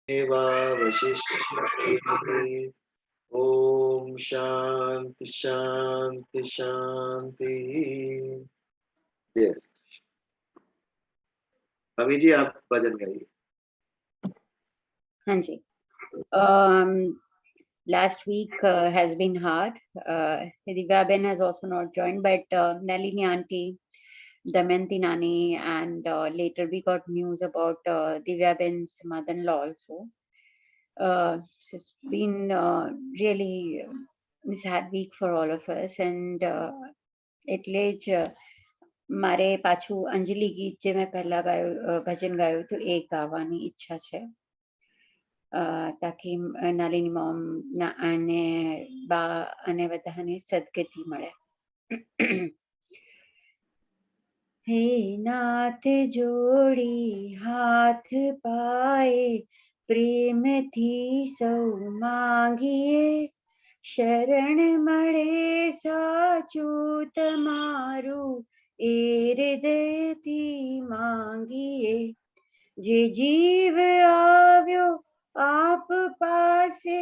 एवावशिष्यते। ओम शांति शांति शांति। Yes अभी जी आप भजन गाइए। हाँ जी। Last week has been hard. Divya Ben has also not joined, but Nalini auntie, Damayanti Nani, and later we got news about Divya Ben's mother-in-law also. It's been really a sad week for all of us, and એટલે જ મારે પાછું અંજલિ ગીત જે મેં પહેલા ગાયું ભજન ગાયું હતું એ ગાવાની ઈચ્છા છે. તાકી નાલીની મોમ અને બા અને બધાને સદગતિ મળે. હે નાથ જોડી હાથ પાએ પ્રેમથી સૌ માંગીએ શરણ મળે સાચું તમારું એ હૃદયથી માંગીએ. જે જીવ આવ્યો आप पासे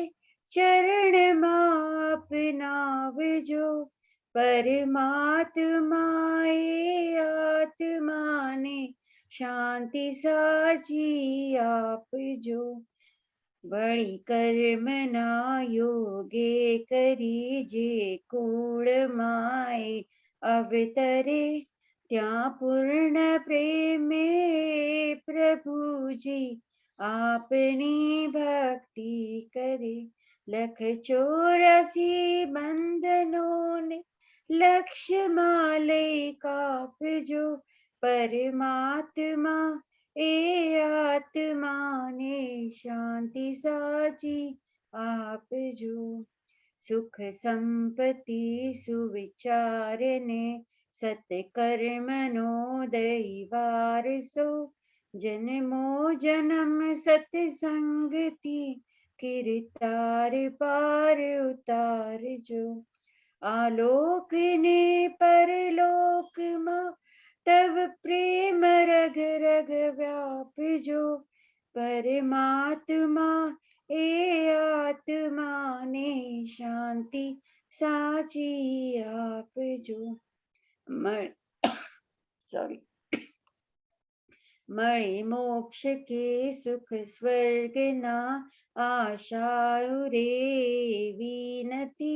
चरणમાં अपनावજો परमात्माए आत्माने शांति साची आपजो. वળી કર્મના યોગે કરી જે કુળમાએ અવતરે ત્યાં પૂર્ણ પ્રેમે પ્રભુજી आपनी भक्ति करे. लख 84 बंधनों ने लक्ष्य माले कापजो परमात्मा ए आत्मा ने शांति साची आपजो. सुख संपत्ति सुविचार ने सत्कर्मनो दैवारसो जन्मो जन्म सत्संगति किरतार पार उतार जो. आलोक ने परलोक मां तव प्रेम रग रग व्याप जो परमात्मा ए आत्मा ने शांति साची आप जो. सॉरी मणि मोक्ष के सुख स्वर्ग ना आशाओ रे विनती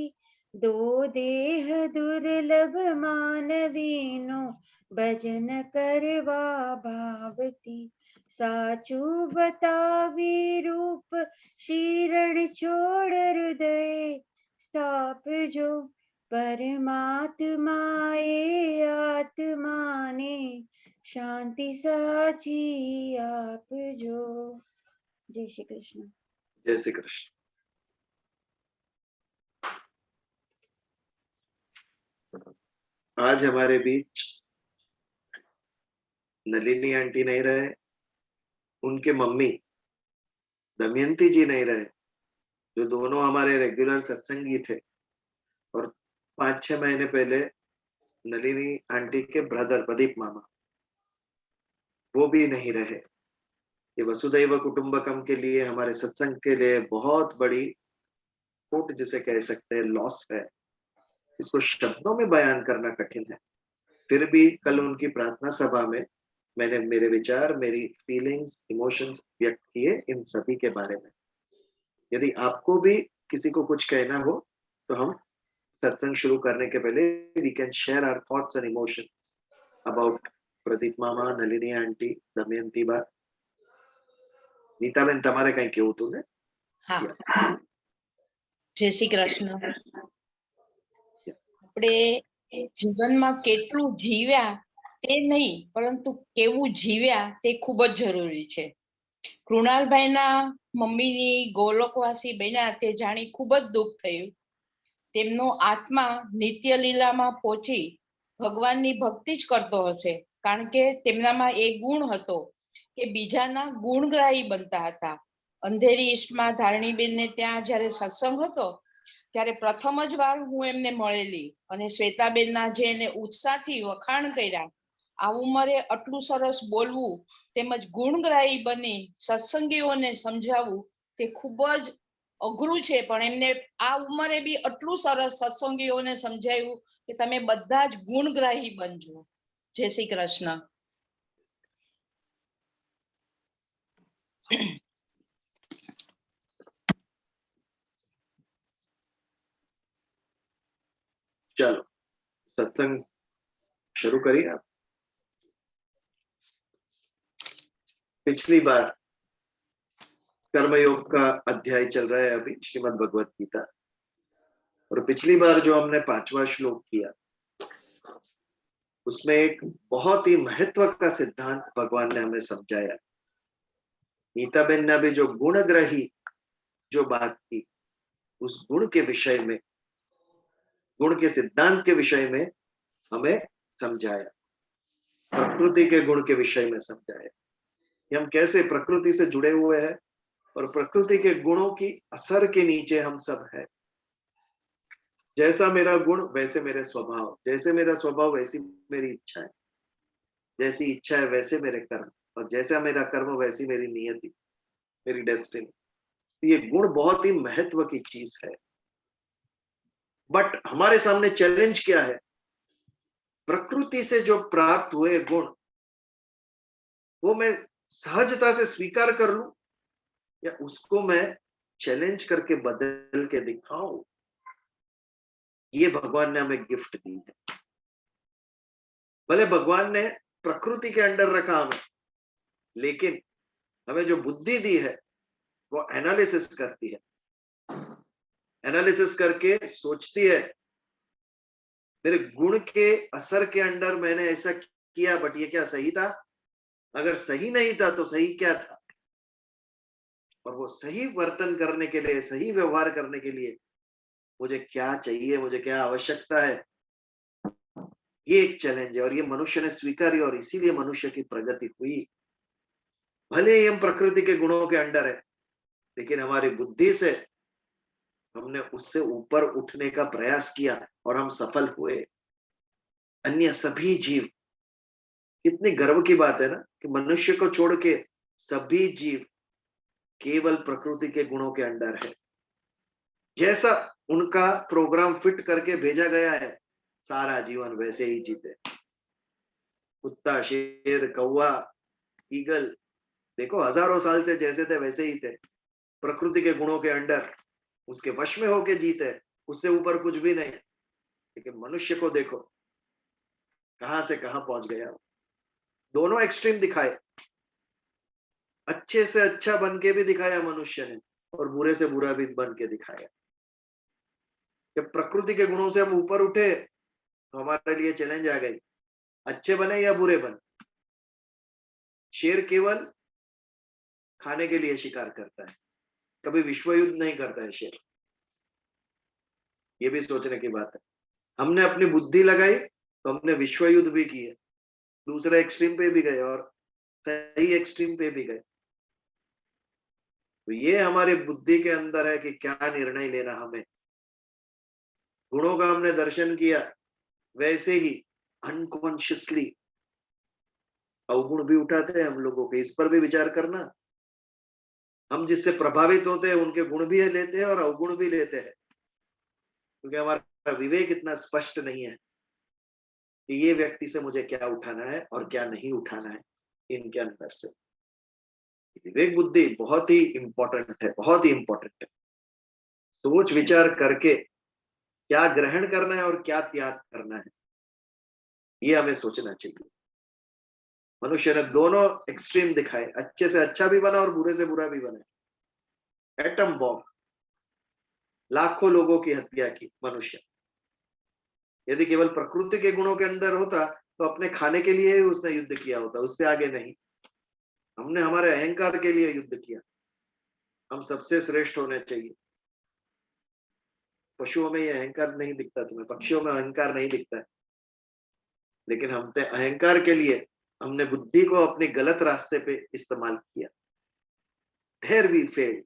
दो देह दुर्लभ मानवीनो भजन करवा भावती. साचू बतावी रूप शीरण छोड़ हृदय स्थापजो परमात्माए आत्मा ने शांति साची आपजो. जय श्री कृष्ण. जय श्री कृष्ण. आज हमारे बीच नलिनी आंटी नहीं रहे, उनके मम्मी दमयंती जी नहीं रहे, जो दोनों हमारे रेगुलर सत्संगी थे. और 5-6 महीने पहले नलिनी आंटी के ब्रदर प्रदीप मामा वो भी नहीं रहे. ये वसुदैव कुटुंबकम के लिए, हमारे सत्संग के लिए बहुत बड़ी खोट जिसे कह सकते हैं, लॉस है. इसको शब्दों में बयान करना कठिन है. फिर भी कल उनकी प्रार्थना सभा में मैंने मेरे विचार, मेरी फीलिंग्स, इमोशंस व्यक्त किए इन सभी के बारे में. यदि आपको भी किसी को कुछ कहना हो तो हम सत्संग शुरू करने के पहले we can share our thoughts and emotions about Pradeep मामा, नलिनी आंटी, दमयंती बा. નીતાબેન તમારે કઈ કેવું હતું ને? હા. જય શ્રી કૃષ્ણ. આપણે જીવનમાં કેટલું જીવ્યા તે નહીં, પરંતુ કેવું જીવ્યા તે ખૂબ જ જરૂરી છે. કૃણાલભાઈના મમ્મીની ગોલોકવાસી બન્યા તે જાણી ખૂબ જ દુઃખ થયું. તેમનો આત્મા નિત્ય લીલામાં પહોંચી ભગવાનની ભક્તિ જ કરતો હશે, કારણ કે તેમનામાં એ ગુણ હતો કે બીજાના ગુણગ્રાહી બનતા હતા. અંધેરી ઈસ્ટમાં ધારણીબેનને ત્યાં જ્યારે સત્સંગ હતો ત્યારે પ્રથમ જ વાર હું એમને મળેલી અને શ્વેતાબેનના જે એને ઉત્સાહથી વખાણ કર્યા આ ઉંમરે આટલું સરસ બોલવું તેમજ ગુણગ્રાહી બની સત્સંગીઓને સમજાવવું તે ખૂબ જ અઘરું છે, પણ એમને આ ઉંમરે બી આટલું સરસ સત્સંગીઓને સમજાવ્યું કે તમે બધા જ ગુણગ્રાહી બનજો. જય શ્રી કૃષ્ણ. चलो सत्संग शुरू करिए आप। पिछली बार कर्मयोग का अध्याय चल रहा है अभी, श्रीमद् भगवत गीता, और पिछली बार जो हमने 5वां श्लोक किया उसमें एक बहुत ही महत्व का सिद्धांत भगवान ने हमें समझाया। नीताबेन ने अभी जो गुणग्रही जो बात की, उस गुण के विषय में, गुण के सिद्धांत के विषय में हमें समझाया, प्रकृति के गुण के विषय में समझाया कि हम कैसे प्रकृति से जुड़े हुए हैं और प्रकृति के गुणों की असर के नीचे हम सब हैं। जैसा मेरा गुण वैसे मेरे स्वभाव, जैसे मेरा स्वभाव वैसी मेरी इच्छा है, जैसी इच्छा है वैसे मेरे कर्म, और जैसा मेरा कर्म वैसी मेरी नियति, मेरी डेस्टिनी। ये गुण बहुत ही महत्व की चीज है। बट हमारे सामने चैलेंज क्या है? प्रकृति से जो प्राप्त हुए गुण वो मैं सहजता से स्वीकार कर लूं या उसको मैं चैलेंज करके बदल के दिखाऊं? ये भगवान ने हमें गिफ्ट दी है। भले भगवान ने प्रकृति के अंडर रखा हमें, लेकिन हमें जो बुद्धि दी है वो एनालिसिस करती है, एनालिसिस करके सोचती है मेरे गुण के असर के अंडर मैंने ऐसा किया, बट ये क्या सही था? अगर सही नहीं था तो सही क्या था? और वो सही वर्तन करने के लिए, सही व्यवहार करने के लिए मुझे क्या चाहिए, मुझे क्या आवश्यकता है, ये एक चैलेंज है। और ये मनुष्य ने स्वीकारी और इसीलिए मनुष्य की प्रगति हुई। भले ही हम प्रकृति के गुणों के अंडर है, लेकिन हमारी बुद्धि से हमने उससे ऊपर उठने का प्रयास किया और हम सफल हुए। अन्य सभी जीव, कितनी गर्व की बात है ना कि मनुष्य को छोड़ के सभी जीव केवल प्रकृति के गुणों के अंडर है। जैसा उनका प्रोग्राम फिट करके भेजा गया है, सारा जीवन वैसे ही जीते। कुत्ता, शेर, कौवा, ईगल, देखो हजारों साल से जैसे थे वैसे ही थे, प्रकृति के गुणों के अंडर, उसके वश में होके जीते, उससे ऊपर कुछ भी नहीं। लेकिन मनुष्य को देखो कहां से कहां पहुंच गया। दोनों एक्सट्रीम दिखाए, अच्छे से अच्छा बन के भी दिखाया मनुष्य ने, और बुरे से बुरा भी बन के दिखाया। जब प्रकृति के गुणों से हम ऊपर उठे तो हमारे लिए चैलेंज आ गई, अच्छे बने या बुरे बने। शेर केवल खाने के लिए शिकार करता है, कभी विश्व युद्ध नहीं करता है शेर। ये भी सोचने की बात है। हमने अपनी बुद्धि लगाई तो हमने विश्व युद्ध भी किए, दूसरे एक्सट्रीम पे भी गए और सही एक्सट्रीम पे भी गए। तो ये हमारी बुद्धि के अंदर है कि क्या निर्णय लेना हमें। गुणों का हमने दर्शन किया, वैसे ही अनकॉन्शियसली अवगुण भी उठाते हैं हम लोगों के। इस पर भी विचार करना। हम जिससे प्रभावित होते हैं उनके गुण भी लेते हैं और अवगुण भी लेते हैं, क्योंकि हमारा विवेक इतना स्पष्ट नहीं है कि ये व्यक्ति से मुझे क्या उठाना है और क्या नहीं उठाना है इनके अंदर से। विवेक बुद्धि बहुत ही इंपॉर्टेंट है, बहुत ही इंपॉर्टेंट है। सोच विचार करके क्या ग्रहण करना है और क्या त्याग करना है, ये हमें सोचना चाहिए। मनुष्य ने दोनों एक्सट्रीम दिखाए, अच्छे से अच्छा भी बना और बुरे से बुरा भी बना। एटम बॉम्ब, लाखों लोगों की हत्या की मनुष्य। यदि केवल प्रकृति के गुणों के अंदर होता तो अपने खाने के लिए ही उसने युद्ध किया होता, उससे आगे नहीं। हमने हमारे अहंकार के लिए युद्ध किया, हम सबसे श्रेष्ठ होने चाहिए। पशुओं में ये अहंकार नहीं दिखता तुम्हें, पक्षियों में अहंकार नहीं दिखता है, लेकिन हमने अहंकार के लिए हमने बुद्धि को अपने गलत रास्ते पे इस्तेमाल किया। There we failed।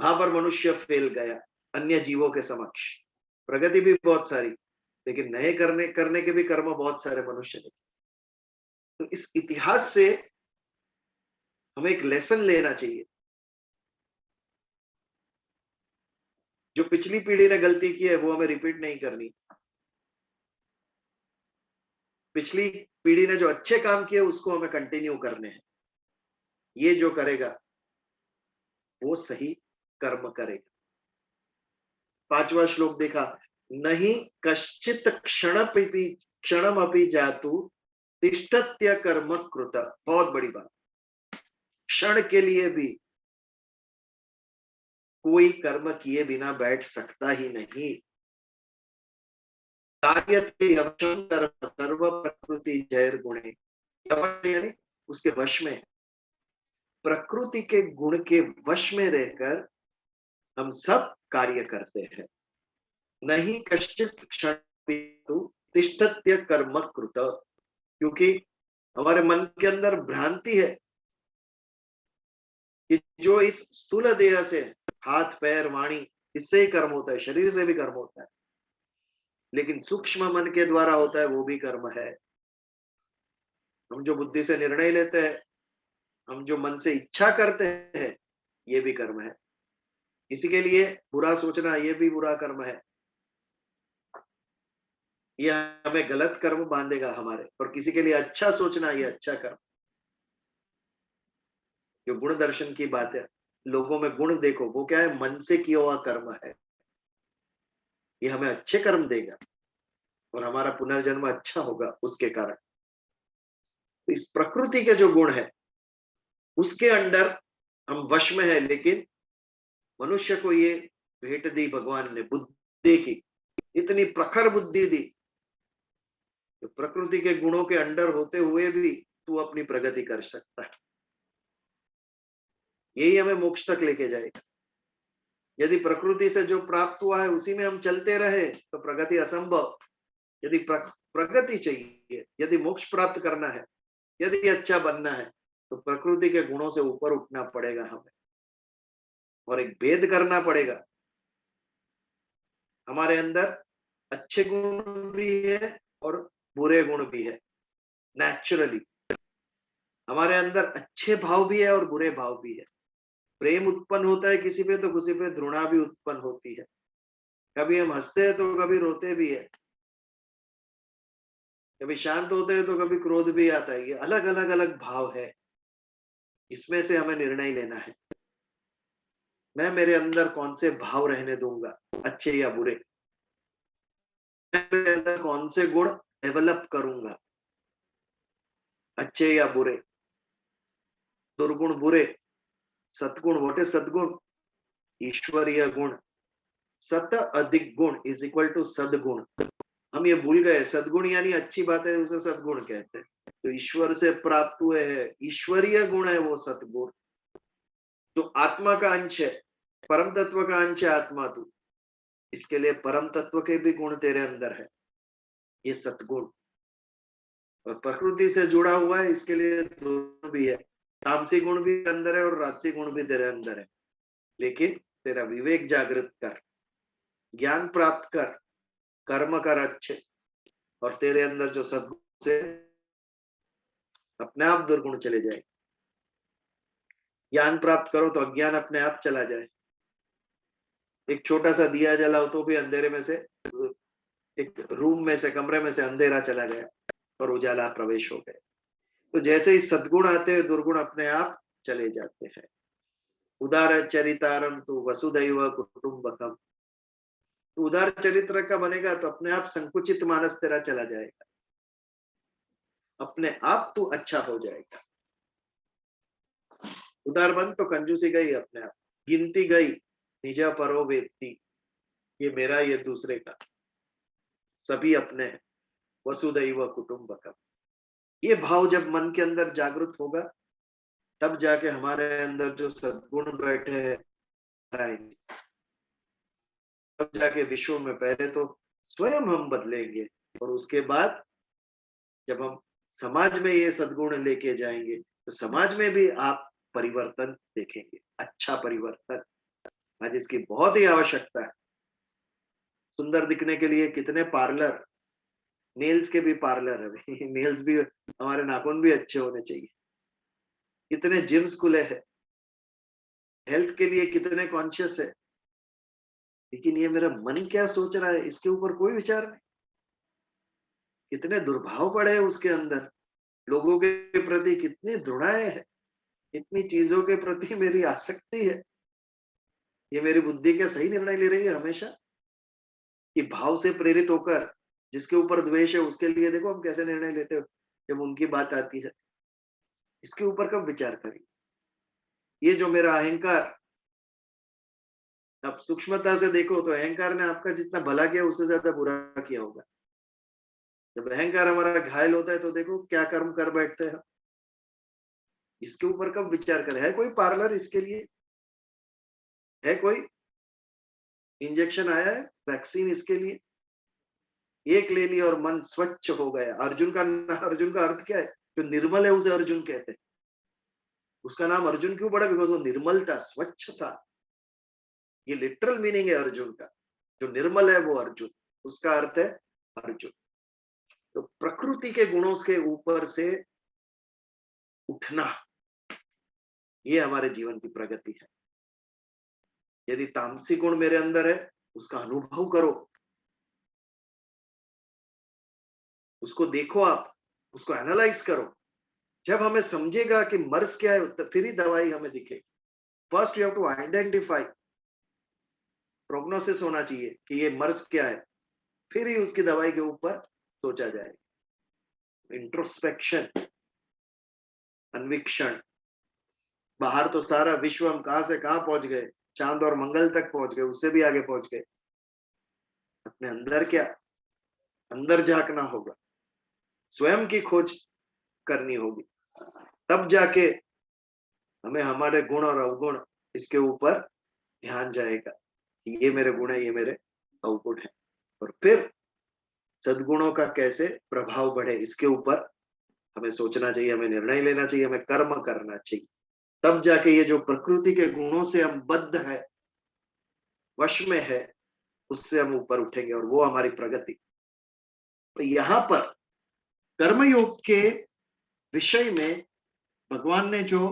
वहां पर मनुष्य फेल गया अन्य जीवों के समक्ष। प्रगति भी बहुत सारी, लेकिन नए करने के भी कर्म बहुत सारे मनुष्य ने। तो इस इतिहास से हमें एक लेसन लेना चाहिए। जो पिछली पीढ़ी ने गलती की है वो हमें रिपीट नहीं करनी। पिछली पीढ़ी ने जो अच्छे काम किए उसको हमें कंटिन्यू करने हैं। ये जो करेगा वो सही कर्म करेगा। 5वां श्लोक देखा, नहीं कश्चित क्षणमपि जातु तिष्ठत्य कर्म कृत। बहुत बड़ी बात, क्षण के लिए भी कोई कर्म किए बिना बैठ सकता ही नहीं। कार्यते यवशं कर्म सर्व प्रकृति जैर गुणे। यानी उसके वश में, प्रकृति के गुण के वश में रहकर हम सब कार्य करते हैं। नहीं कश्चित क्षण तिष्ठत्य कर्म कृत, क्योंकि हमारे मन के अंदर भ्रांति है कि जो इस स्थूल देह से, हाथ पैर वाणी, इससे ही कर्म होता है, शरीर से भी कर्म होता है, लेकिन सूक्ष्म मन के द्वारा होता है वो भी कर्म है। हम जो बुद्धि से निर्णय लेते हैं, हम जो मन से इच्छा करते हैं, ये भी कर्म है। किसी के लिए बुरा सोचना ये भी बुरा कर्म है, ये हमें गलत कर्म बांधेगा हमारे। और किसी के लिए अच्छा सोचना ये अच्छा कर्म। जो गुण दर्शन की बात है, लोगों में गुण देखो, वो क्या है, मन से किया हुआ कर्म है। ये हमें अच्छे कर्म देगा और हमारा पुनर्जन्म अच्छा होगा उसके कारण। तो इस प्रकृति के जो गुण है उसके अंडर हम वश में है, लेकिन मनुष्य को ये भेंट दी भगवान ने, बुद्धि की इतनी प्रखर बुद्धि दी, तो प्रकृति के गुणों के अंडर होते हुए भी तू अपनी प्रगति कर सकता है। यही हमें मोक्ष तक लेके जाएगा। यदि प्रकृति से जो प्राप्त हुआ है उसी में हम चलते रहे तो प्रगति असंभव। यदि प्रगति चाहिए, यदि मोक्ष प्राप्त करना है, यदि अच्छा बनना है, तो प्रकृति के गुणों से ऊपर उठना पड़ेगा हमें, और एक भेद करना पड़ेगा। हमारे अंदर अच्छे गुण भी है और बुरे गुण भी है। नेचुरली हमारे अंदर अच्छे भाव भी है और बुरे भाव भी है। प्रेम उत्पन्न होता है किसी पे तो किसी पे घृणा भी उत्पन्न होती है। कभी हम हंसते हैं तो कभी रोते भी है, कभी शांत होते हैं तो कभी क्रोध भी आता है। ये अलग अलग अलग भाव है, इसमें से हमें निर्णय लेना है। मैं मेरे अंदर कौन से भाव रहने दूंगा, अच्छे या बुरे। मैं मेरे अंदर कौन से गुण डेवलप करूंगा, अच्छे या बुरे। दुर्गुण बुरे, सद्गुण, व्हाट इज सद्गुण? ईश्वरीय गुण। सत अधिक गुण इज इक्वल टू सद्गुण। हम ये भूल गए, सद्गुण यानी अच्छी बात है, उसे सद्गुण कहते हैं। तो ईश्वर से प्राप्त हुए हैं, ईश्वरीय गुण है वो सद्गुण। तो आत्मा का अंश है, परम तत्व का अंश है आत्मा तू। इसके लिए परम तत्व के भी गुण तेरे अंदर है, ये सद्गुण। और प्रकृति से जुड़ा हुआ है, इसके लिए दोनों भी है। तामसी गुण भी अंदर है और राजसी गुण भी तेरे अंदर है। लेकिन तेरा विवेक जागृत कर, ज्ञान प्राप्त कर, कर्म कर अच्छे, और तेरे अंदर जो सद्गुण से अपने आप दुर्गुण चले जाए। ज्ञान प्राप्त करो तो अज्ञान अपने आप चला जाए। एक छोटा सा दिया जलाओ तो भी अंधेरे में से, एक रूम में से, कमरे में से अंधेरा चला गया और उजाला प्रवेश हो गया। तो जैसे ही सद्गुण आते हैं, दुर्गुण अपने आप चले जाते हैं। उदार चरितारम तो वसुदैव कुटुंबकम। तो उदार चरित्र का बनेगा तो अपने आप संकुचित मानस तेरा चला जाएगा, अपने आप तू अच्छा हो जाएगा। उदार बन तो कंजूसी गई अपने आप, गिनती गई, निजा परो वेत्ती, ये मेरा ये दूसरे का, सभी अपने, वसुदैव कुटुंबकम। ये भाव जब मन के अंदर जागृत होगा, तब जाके हमारे अंदर जो सद्गुण बैठे हैं आएंगे। तब जाके विश्व में पहले तो स्वयं हम बदलेंगे, और उसके बाद जब हम समाज में ये सद्गुण लेके जाएंगे तो समाज में भी आप परिवर्तन देखेंगे, अच्छा परिवर्तन। आज इसकी बहुत ही आवश्यकता है। सुंदर दिखने के लिए कितने पार्लर, नेल्स के भी पार्लर है भाई, नेल्स भी, हमारे नाखून भी अच्छे होने चाहिए। कितने जिम्स खुले हैं, हेल्थ के लिए कितने कॉन्शियस है, लेकिन ये मेरा मन क्या सोच रहा है इसके ऊपर कोई विचार नहीं। कितने दुर्भाव पड़े हैं उसके अंदर, लोगों के प्रति कितनी दृढ़ाएं है, इतनी चीजों के प्रति मेरी आसक्ति है। ये मेरी बुद्धि क्या सही निर्णय ले रही है हमेशा, कि भाव से प्रेरित होकर जिसके ऊपर द्वेष है उसके लिए देखो हम कैसे निर्णय लेते हो जब उनकी बात आती है। इसके ऊपर कब विचार करें? ये जो मेरा अहंकार, आप सूक्ष्मता से देखो तो अहंकार ने आपका जितना भला किया उससे ज्यादा बुरा किया होगा। जब अहंकार हमारा घायल होता है तो देखो क्या कर्म कर बैठते हैं। इसके ऊपर कब विचार करें? है कोई पार्लर इसके लिए? है कोई इंजेक्शन आया है, वैक्सीन इसके लिए? एक ले लिया और मन स्वच्छ हो गया। अर्जुन का अर्थ क्या है? जो निर्मल है उसे अर्जुन कहते हैं। उसका नाम अर्जुन क्यों पड़ा? बिकॉज वो निर्मल था, स्वच्छ था। ये लिटरल मीनिंग है अर्जुन का। जो निर्मल है वो अर्जुन, उसका अर्थ है अर्जुन। तो प्रकृति के गुणों के ऊपर से उठना, ये हमारे जीवन की प्रगति है। यदि तामसी गुण मेरे अंदर है उसका अनुभव करो, उसको देखो, आप उसको एनालाइज करो। जब हमें समझेगा कि मर्ज क्या है तो फिर ही दवाई हमें दिखेगी। First you have to identify, prognosis होना चाहिए कि ये मर्ज क्या है, फिर ही उसकी दवाई के ऊपर सोचा जाएगा। इंट्रोस्पेक्शन, अन्वीक्षण। बाहर तो सारा विश्व हम कहां से कहां पहुंच गए, चांद और मंगल तक पहुंच गए, उससे भी आगे पहुंच गए। अपने अंदर क्या, अंदर झांकना होगा, स्वयं की खोज करनी होगी, तब जाके हमें हमारे गुण और अवगुण इसके ऊपर ध्यान जाएगा कि ये मेरे गुण है, ये मेरे अवगुण है। और फिर सद्गुणों का कैसे प्रभाव बढ़े इसके ऊपर हमें सोचना चाहिए, हमें निर्णय लेना चाहिए, हमें कर्म करना चाहिए। तब जाके ये जो प्रकृति के गुणों से हम बद्ध है, वश में है, उससे हम ऊपर उठेंगे और वो हमारी प्रगति। तो यहाँ पर कर्मयोग के विषय में भगवान ने जो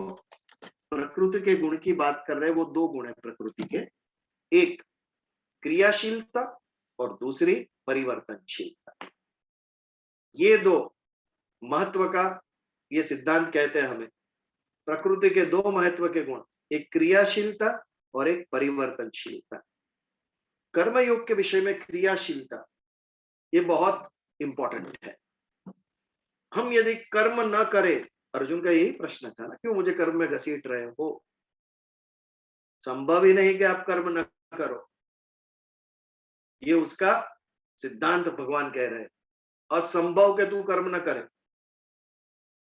प्रकृति के गुण की बात कर रहे हैं, वो दो गुण है प्रकृति के, एक क्रियाशीलता और दूसरी परिवर्तनशीलता। ये दो महत्व का ये सिद्धांत कहते हैं हमें। प्रकृति के दो महत्व के गुण, एक क्रियाशीलता और एक परिवर्तनशीलता। कर्मयोग के विषय में क्रियाशीलता ये बहुत इंपॉर्टेंट है। हम यदि कर्म न करें, अर्जुन का यही प्रश्न था ना, क्यों मुझे कर्म में घसीट रहे हो? संभव ही नहीं कि आप कर्म न करो, ये उसका सिद्धांत भगवान कह रहे हैं। असंभव के तू कर्म न करे,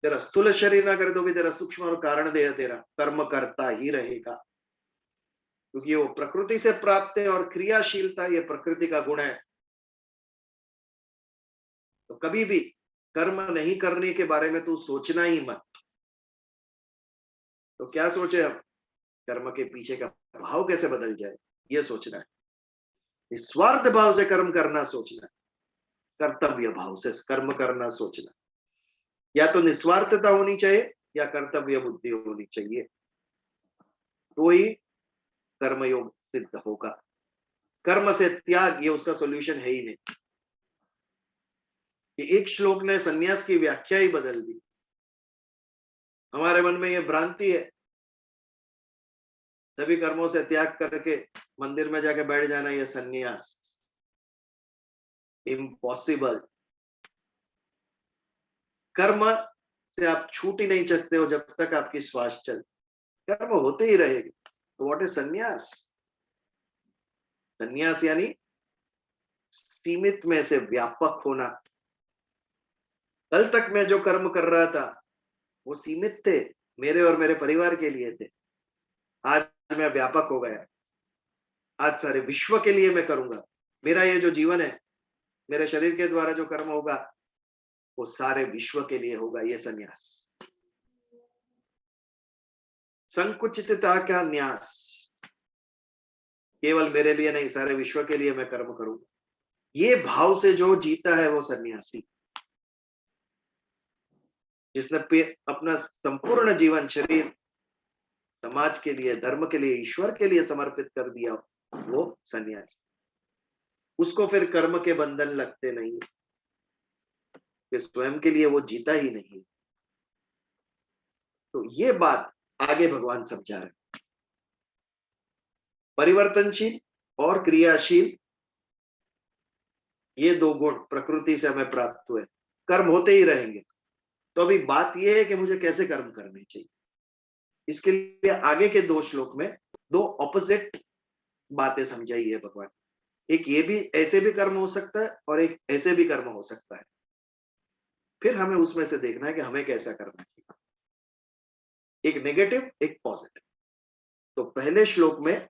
तेरा स्थूल शरीर ना करे तो भी तेरा सूक्ष्म और कारण देह तेरा कर्म करता ही रहेगा, क्योंकि वो प्रकृति से प्राप्त है और क्रियाशीलता ये प्रकृति का गुण है। तो कभी भी कर्म नहीं करने के बारे में तू सोचना ही मत। तो क्या सोचे हम? कर्म के पीछे का भाव कैसे बदल जाए, ये सोचना है। निस्वार्थ भाव से कर्म करना सोचना, कर्तव्य भाव से कर्म करना सोचना। या तो निस्वार्थता होनी चाहिए या कर्तव्य बुद्धि होनी चाहिए, तो ही कर्मयोग सिद्ध होगा। कर्म से त्याग ये उसका सॉल्यूशन है ही नहीं। कि एक श्लोक ने सन्यास की व्याख्या ही बदल दी। हमारे मन में ये भ्रांति है सभी कर्मों से त्याग करके मंदिर में जाके बैठ जाना ये सन्यास, इम्पॉसिबल। कर्म से आप छूट ही नहीं सकते हो जब तक आपकी श्वास चल, कर्म होते ही रहेगी। तो व्हाट इज सन्यास? सन्यास यानी सीमित में से व्यापक होना। कल तक मैं जो कर्म कर रहा था वो सीमित थे, मेरे और मेरे परिवार के लिए थे। आज मैं व्यापक हो गया, आज सारे विश्व के लिए मैं करूंगा। मेरा ये जो जीवन है, मेरे शरीर के द्वारा जो कर्म होगा वो सारे विश्व के लिए होगा। ये सन्यास, संकुचितता का न्यास। केवल मेरे लिए नहीं, सारे विश्व के लिए मैं कर्म करूंगा। ये भाव से जो जीता है वो सन्यासी। जिसने अपना संपूर्ण जीवन, शरीर समाज के लिए, धर्म के लिए, ईश्वर के लिए समर्पित कर दिया, वो सन्यासी। उसको फिर कर्म के बंधन लगते नहीं कि स्वयं के लिए वो जीता ही नहीं। तो ये बात आगे भगवान समझा रहे। परिवर्तनशील और क्रियाशील, ये दो गुण प्रकृति से हमें प्राप्त हुए, कर्म होते ही रहेंगे। तो अभी बात यह है कि मुझे कैसे कर्म करने चाहिए। इसके लिए आगे के 2 श्लोक में 2 ऑपोजिट बातें समझाई है भगवान। एक ये भी, ऐसे भी कर्म हो सकता है और एक ऐसे भी कर्म हो सकता है। फिर हमें उसमें से देखना है कि हमें कैसा करना चाहिए, एक नेगेटिव, एक पॉजिटिव। तो पहले श्लोक में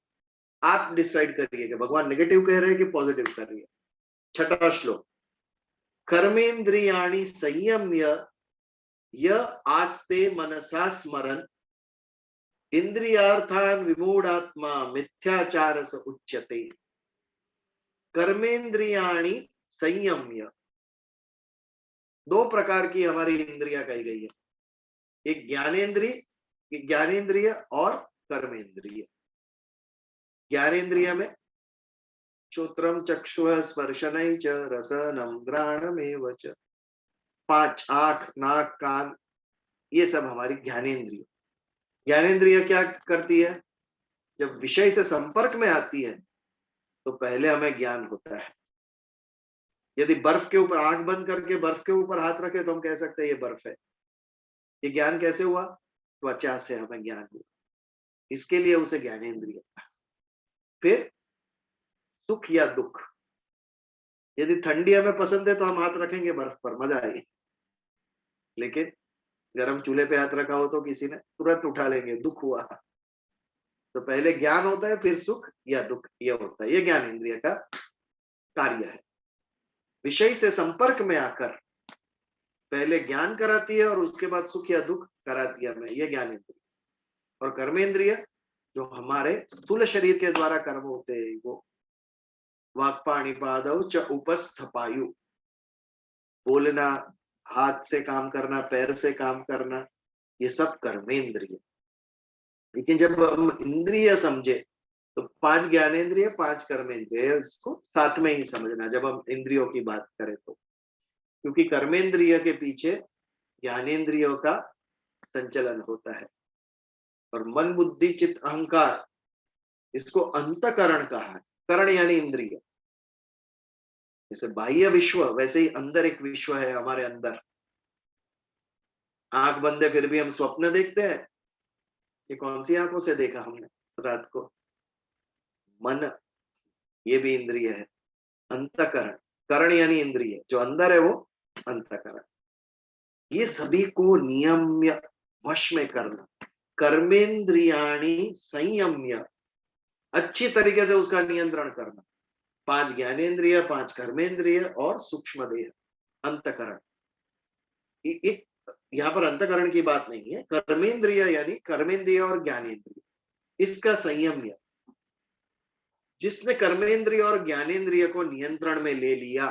आप डिसाइड करिए कि भगवान नेगेटिव कह रहे हैं कि पॉजिटिव कर रही है। 6वां श्लोक, कर्मेंद्रियाणि संयम्य य आस्ते मनसा स्मरन् इंद्रियार्थान विमूढ़ात्मा मिथ्याचारस उच्यते। कर्मेंद्रियाणि संयम्य, 2 प्रकार की हमारी इंद्रियां कही गई है, एक ज्ञानेंद्रिय और कर्मेंद्रिय। ज्ञानेंद्रिय में श्रोत्रम चक्षुः स्पर्शनई च रसनम घ्राणमेव च, 5 आंख, नाक, कान, ये सब हमारी ज्ञानेंद्रिय। ज्ञानेंद्रिय क्या करती है? जब विषय से संपर्क में आती है तो पहले हमें ज्ञान होता है। यदि बर्फ के ऊपर आंख बंद करके बर्फ के ऊपर हाथ रखे तो हम कह सकते हैं ये बर्फ है। ये ज्ञान कैसे हुआ? त्वचा से हमें ज्ञान हुआ, इसके लिए उसे ज्ञानेंद्रिय। फिर सुख या दुख, यदि ठंडी हमें पसंद है तो हम हाथ रखेंगे बर्फ पर, मजा आएगी। लेकिन गरम चूल्हे पे हाथ रखा हो तो किसी ने तुरंत उठा लेंगे, दुख हुआ। तो पहले ज्ञान होता है, फिर सुख या दुख ये होता है। ये ज्ञान इंद्रिय का कार्य है। विषय से संपर्क में आकर पहले ज्ञान कराती है और उसके बाद सुख या दुख कराती है हमें, ये ज्ञान इंद्रिय। और कर्मेंद्रिय जो हमारे स्थूल शरीर के द्वारा कर्म होते हैं, वो वाक्पाणिपादौ च उपस्थपायु, बोलना, हाथ से काम करना, पैर से काम करना, ये सब कर्मेंद्रिय। लेकिन जब हम इंद्रिय समझे तो 5 ज्ञानेंद्रिय, 5 कर्मेंद्रिय, इसको साथ में ही समझना जब हम इंद्रियों की बात करें तो। क्योंकि कर्मेंद्रिय के पीछे ज्ञानेंद्रियों का संचलन होता है। और मन, बुद्धि, चित्त, अहंकार, इसको अंतकरण कहा है। करण यानी इंद्रिय। जैसे बाह्य विश्व, वैसे ही अंदर एक विश्व है हमारे अंदर। आंख बंद है फिर भी हम स्वप्न देखते हैं। ये कौन सी आंखों से देखा हमने रात को? मन, ये भी इंद्रिय है। अंतकरण, करण यानी इंद्रिय, जो अंदर है वो अंतकरण। ये सभी को नियम्य, वश में करना। कर्मेंद्रियाणि संयम्य, अच्छी तरीके से उसका नियंत्रण करना। 5 ज्ञानेंद्रिय, 5 कर्मेंद्रिय और सूक्ष्म देह, अंतकरण। यहाँ पर अंतकरण की बात नहीं है। कर्मेंद्रिय यानी कर्मेंद्रिय और ज्ञानेंद्रिय, इसका संयम्य। जिसने कर्मेंद्रिय और ज्ञानेंद्रिय को नियंत्रण में ले लिया,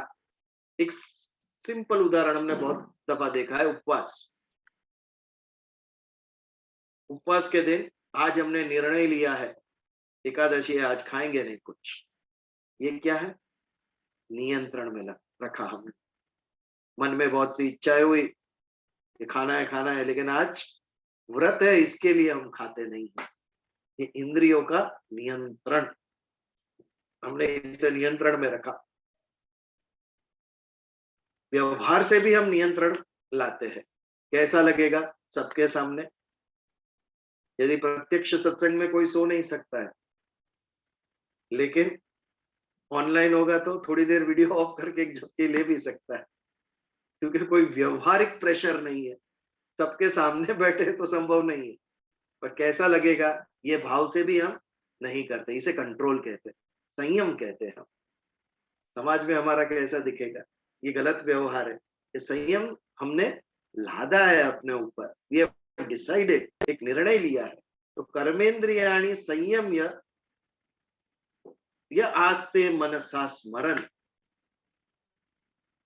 एक सिंपल उदाहरण हमने बहुत दफा देखा है, उपवास। उपवास के दिन आज हमने निर्णय लिया है एकादशी है, आज खाएंगे नहीं कुछ। ये क्या है? नियंत्रण में रखा हमने। मन में बहुत सी इच्छाएं हुई, ये खाना है, लेकिन आज व्रत है, इसके लिए हम खाते नहीं है। ये इंद्रियों का नियंत्रण, हमने इसे नियंत्रण में रखा। व्यवहार से भी हम नियंत्रण लाते हैं। कैसा लगेगा सबके सामने? यदि प्रत्यक्ष सत्संग में कोई सो नहीं सकता है, लेकिन ऑनलाइन होगा तो थोड़ी देर वीडियो ऑफ करके एक झपकी ले भी सकता है, क्योंकि कोई व्यवहारिक प्रेशर नहीं है। सबके सामने बैठे तो संभव नहीं है, पर कैसा लगेगा ये भाव से भी हम नहीं करते। इसे कंट्रोल कहते हैं, संयम कहते हैं हम। समाज में हमारा कैसा दिखेगा? ये गलत व्यवहार है। ये संयम हमने लादा है अपने ऊपर, ये डिसाइडेड, एक निर्णय लिया है। तो कर्मेंद्रियाणि संयम्य या आस्ते मनसा स्मरण,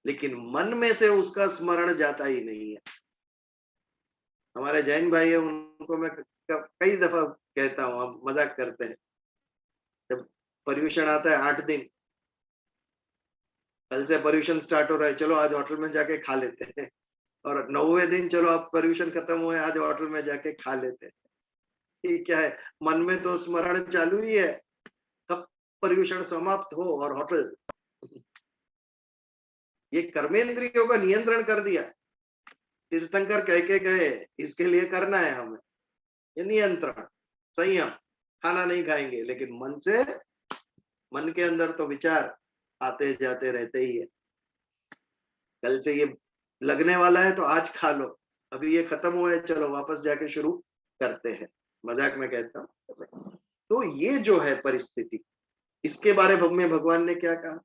लेकिन मन में से उसका स्मरण जाता ही नहीं है। हमारे जैन भाई है, उनको मैं कई दफा कहता हूँ, हम मजाक करते हैं, जब पर्यूषण आता है 8 दिन, कल से पर्यूषण स्टार्ट हो रहा है, चलो आज होटल में जाके खा लेते हैं, और 9वें दिन चलो अब पर्यूषण खत्म हुए, आज होटल में जाके खा लेते हैं। ये क्या है, मन में तो स्मरण चालू ही है, कब पर्यूषण समाप्त हो और होटल। ये कर्मेंद्रियों का नियंत्रण कर दिया, तीर्थंकर कह के गए, इसके लिए करना है हमें ये नियंत्रण, संयम। खाना नहीं खाएंगे, लेकिन मन से, मन के अंदर तो विचार आते जाते रहते ही है। कल से ये लगने वाला है तो आज खा लो, अभी ये खत्म हुआ है, चलो वापस जाके शुरू करते हैं, मजाक में कहता हूँ। तो ये जो है परिस्थिति, इसके बारे में भगवान ने क्या कहा,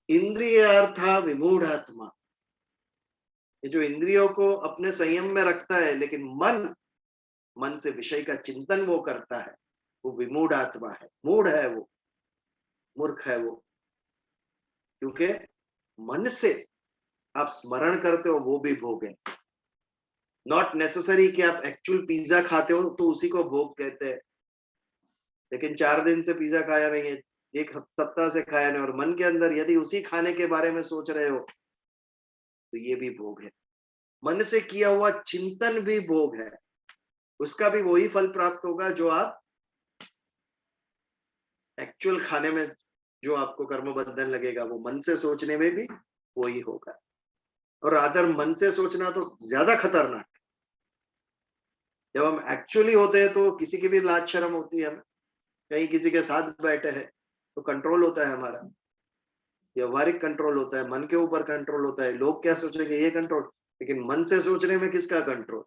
इंद्रियार्था विमूढ़ात्मा। ये जो इंद्रियों को अपने संयम में रखता है, लेकिन मन से विषय का चिंतन वो करता है, वो विमूढ़ आत्मा है, मूढ़ है वो, मूर्ख है वो। क्योंकि मन से आप स्मरण करते हो वो भी भोग है। नॉट नेसेसरी कि आप एक्चुअल पिज्जा खाते हो तो उसी को भोग कहते हैं, लेकिन 4 दिन से पिज्जा खाया नहीं है, एक सप्ताह से खाया नहीं, और मन के अंदर यदि उसी खाने के बारे में सोच रहे हो तो ये भी भोग है। मन से किया हुआ चिंतन भी भोग है, उसका भी वही फल प्राप्त होगा जो आप एक्चुअल खाने में, जो आपको कर्म बंधन लगेगा, वो मन से सोचने में भी वही होगा। और अदर मन से सोचना तो ज्यादा खतरनाक है। जब हम एक्चुअली होते हैं तो किसी की भी लाज शर्म होती है, हमें कहीं किसी के साथ बैठे हैं तो कंट्रोल होता है हमारा, व्यवहारिक कंट्रोल होता है, मन के ऊपर कंट्रोल होता है, लोग क्या सोचेंगे ये कंट्रोल। लेकिन मन से सोचने में किसका कंट्रोल,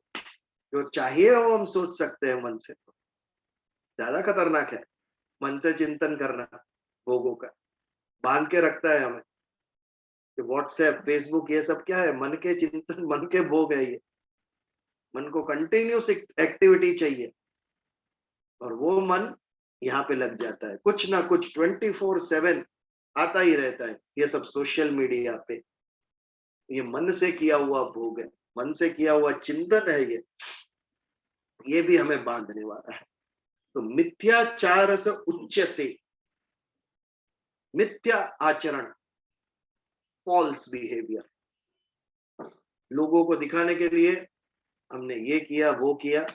जो चाहिए वो हम सोच सकते हैं मन से, तो ज्यादा खतरनाक है मन से चिंतन करना, भोगों का बांध के रखता है हमें। व्हाट्सएप, फेसबुक, ये सब क्या है, मन के चिंतन, मन के भोग है ये। मन को कंटिन्यूस एक्टिविटी चाहिए, और वो मन यहाँ पे लग जाता है, कुछ ना कुछ 24/7 आता ही रहता है। ये सब सोशल मीडिया पे, ये मन से किया हुआ भोग है, मन से किया हुआ चिंतन है ये भी हमें बांधने वाला है। तो मिथ्याचार से उच्यते, मिथ्या आचरण, फॉल्स बिहेवियर, लोगों को दिखाने के लिए हमने ये किया वो किया,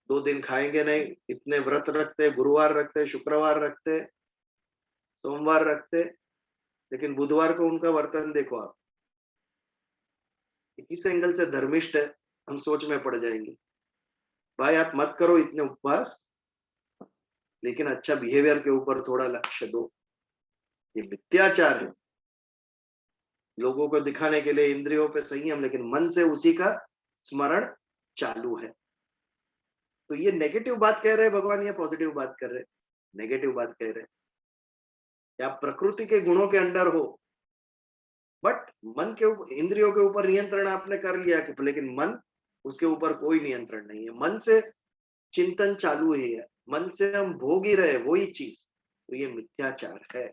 2 दिन खाएंगे नहीं, इतने व्रत रखते, गुरुवार रखते, शुक्रवार रखते, सोमवार रखते, लेकिन बुधवार को उनका वर्तन देखो आप, किस एंगल से धर्मिष्ठ है, हम सोच में पड़ जाएंगे। भाई आप मत करो इतने उपवास, लेकिन अच्छा बिहेवियर के ऊपर थोड़ा लक्ष्य दो। ये मिथ्याचार है, लोगों को दिखाने के लिए इंद्रियों पे संयम, लेकिन मन से उसी का स्मरण चालू है। तो ये नेगेटिव बात कह रहे हैं भगवान, या पॉजिटिव बात कर रहे हैं? नेगेटिव बात कह रहे हैं। या प्रकृति के गुणों के अंडर हो, बट मन के ऊपर, इंद्रियों के ऊपर नियंत्रण आपने कर लिया, कि लेकिन मन, उसके ऊपर कोई नियंत्रण नहीं है, मन से चिंतन चालू ही है, मन से हम भोग ही रहे वही चीज, तो ये मिथ्याचार है।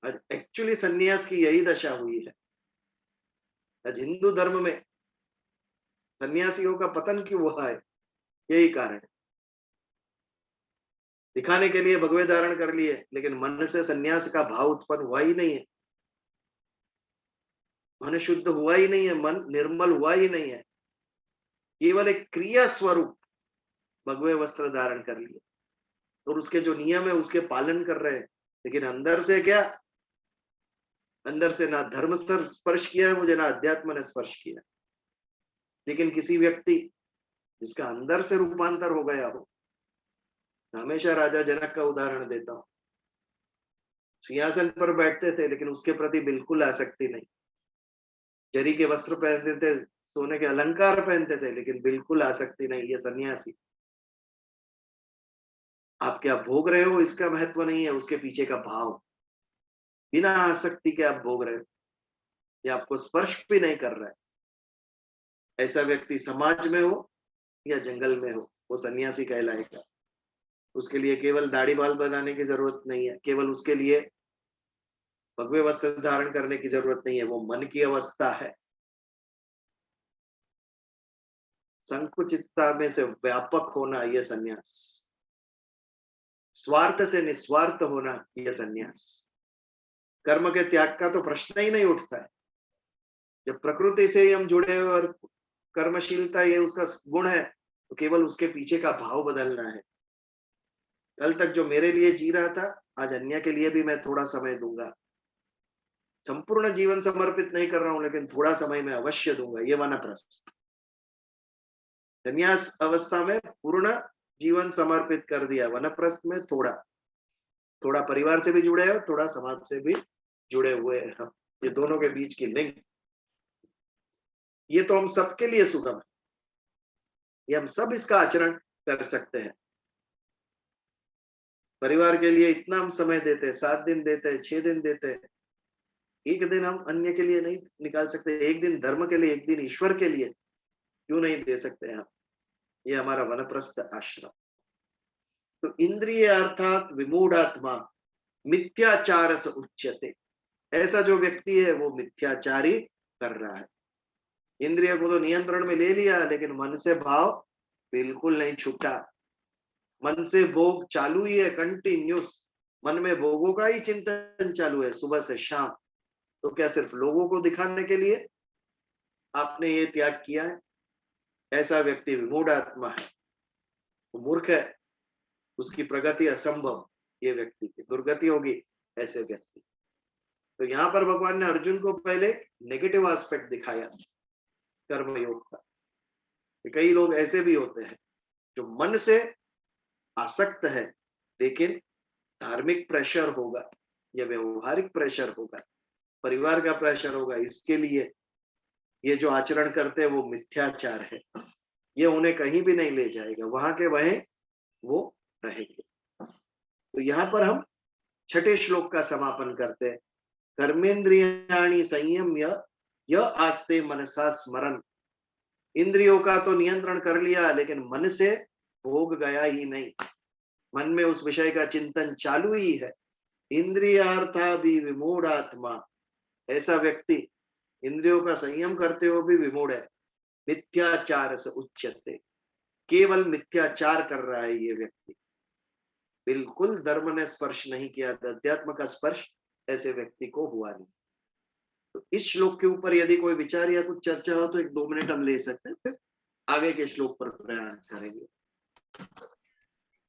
आज एक्चुअली सन्यास की यही दशा हुई है। आज हिंदू धर्म में सन्यासियों का पतन क्यों हुआ है, यही कारण है। दिखाने के लिए भगवे धारण कर लिए, लेकिन मन से सन्यास का भाव उत्पन्न हुआ ही नहीं है, मन शुद्ध हुआ ही नहीं है, मन निर्मल हुआ ही नहीं है, केवल एक क्रिया स्वरूप भगवे वस्त्र धारण कर लिए, और उसके जो नियम है उसके पालन कर रहे हैं, लेकिन अंदर से क्या, अंदर से ना धर्म स्पर्श किया है मुझे, ना अध्यात्म ने स्पर्श किया। लेकिन किसी व्यक्ति जिसका अंदर से रूपांतर हो गया हो, हमेशा राजा जनक का उदाहरण देता हूं, सिंहासन पर बैठते थे लेकिन उसके प्रति बिल्कुल आसक्ति नहीं, जरी के वस्त्र पहनते थे, सोने के अलंकार पहनते थे, लेकिन बिल्कुल आसक्ति नहीं। ये सन्यासी, आप क्या भोग रहे हो इसका महत्व नहीं है, उसके पीछे का भाव, बिना आसक्ति के आप भोग रहे हो, ये आपको स्पर्श भी नहीं कर रहा है। ऐसा व्यक्ति समाज में हो या जंगल में हो, वो सन्यासी कहलाएगा। उसके लिए केवल दाढ़ी बाल बनाने की जरूरत नहीं है, केवल उसके लिए भगवे वस्त्र धारण करने की जरूरत नहीं है, वो मन की अवस्था है। संकुचितता में से व्यापक होना ये संन्यास, स्वार्थ से निस्वार्थ होना ये संन्यास। कर्म के त्याग का तो प्रश्न ही नहीं उठता है। जब प्रकृति से ही हम जुड़े हुए और कर्मशीलता ये उसका गुण है, तो केवल उसके पीछे का भाव बदलना है। कल तक जो मेरे लिए जी रहा था, आज अन्य के लिए भी मैं थोड़ा समय दूंगा। संपूर्ण जीवन समर्पित नहीं कर रहा हूं, लेकिन थोड़ा समय मैं अवश्य दूंगा। ये वानप्रस्थ। संन्यास अवस्था में पूर्ण जीवन समर्पित कर दिया, वानप्रस्थ में थोड़ा थोड़ा परिवार से भी जुड़े हैं, थोड़ा समाज से भी जुड़े हुए हैं हम। ये दोनों के बीच की लिंक, ये तो हम सबके लिए सुगम है। ये हम सब इसका आचरण कर सकते हैं। परिवार के लिए इतना हम समय देते हैं, 7 दिन देते हैं, 6 दिन देते हैं। एक दिन हम अन्य के लिए नहीं निकाल सकते? एक दिन धर्म के लिए, एक दिन ईश्वर के लिए क्यों नहीं दे सकते हम? ये हमारा वानप्रस्थ आश्रम। तो इंद्रिय अर्थात विमूढ़ात्मा मिथ्याचार से उच्यते। ऐसा जो व्यक्ति है वो मिथ्याचारी कर रहा है। इंद्रिय को तो नियंत्रण में ले लिया, लेकिन मन से भाव बिल्कुल नहीं छूटा। मन से भोग चालू ही है, कंटिन्यूस। मन में भोगों का ही चिंतन चालू है सुबह से शाम। तो क्या सिर्फ लोगों को दिखाने के लिए आपने ये त्याग किया है? ऐसा व्यक्ति विमूढ़ आत्मा है, वो मूर्ख है, उसकी प्रगति असंभव। ये व्यक्ति की दुर्गति होगी ऐसे व्यक्ति। तो यहाँ पर भगवान ने अर्जुन को पहले नेगेटिव एस्पेक्ट दिखाया कर्मयोग का। कई लोग ऐसे भी होते हैं जो मन से आसक्त है, लेकिन धार्मिक प्रेशर होगा या व्यवहारिक प्रेशर होगा, परिवार का प्रेशर होगा, इसके लिए ये जो आचरण करते हैं वो मिथ्याचार है। ये उन्हें कहीं भी नहीं ले जाएगा, वहां के वहीं वो रहेंगे। तो यहाँ पर हम छठे श्लोक का समापन करते हैं। कर्मेंद्रियाणि संयम्य य आस्ते मनसा स्मरण। इंद्रियों का तो नियंत्रण कर लिया, लेकिन मन से भोग गया ही नहीं। मन में उस विषय का चिंतन चालू ही है। इंद्रियार्था भी विमूढ़ आत्मा। ऐसा व्यक्ति इंद्रियों का संयम करते हुए भी विमूढ़ है। मिथ्याचार से उच्यते। केवल मिथ्याचार कर रहा है ये व्यक्ति। बिल्कुल धर्म ने स्पर्श नहीं किया, अध्यात्म का स्पर्श ऐसे व्यक्ति को हुआ नहीं। तो इस श्लोक के ऊपर यदि कोई विचार या कुछ चर्चा हो तो 1-2 मिनट हम ले सकते हैं, फिर आगे के श्लोक पर प्रयाण करेंगे।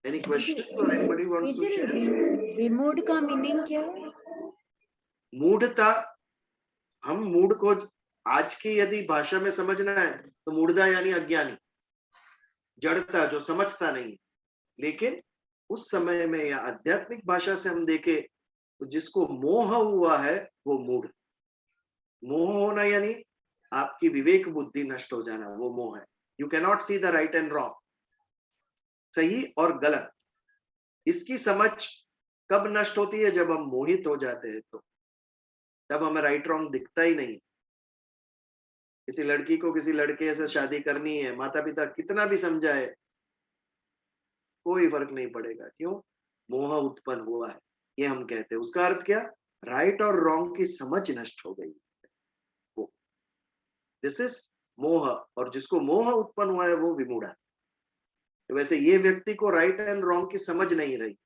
Any questions or anybody wants to share? विमूढ़ का मीनिंग क्या है? मूढ़ता, हम मूढ़ को आज की यदि भाषा में समझना है तो मूढ़ता यानी अज्ञानी, जड़ता, जो समझता नहीं। लेकिन उस समय में या आध्यात्मिक भाषा से हम देखें तो जिसको मोह हुआ है वो मूढ़। मोह होना यानी आपकी विवेक बुद्धि नष्ट हो जाना, वो मोह है। You can not see the right and wrong, सही और गलत। इसकी समझ कब नष्ट होती है? जब हम मोहित हो जाते हैं, तो तब हमें राइट रॉन्ग दिखता ही नहीं। किसी लड़की को किसी लड़के से शादी करनी है, माता पिता कितना भी समझाए, कोई फर्क नहीं पड़ेगा। क्यों? मोह उत्पन्न हुआ है, ये हम कहते हैं। उसका अर्थ क्या? राइट और रॉन्ग की समझ नष्ट हो गई। दिस इज मोह। और जिसको मोह उत्पन्न हुआ है वो विमूढ़ है। तो वैसे ये व्यक्ति को राइट एंड रॉन्ग की समझ नहीं रही।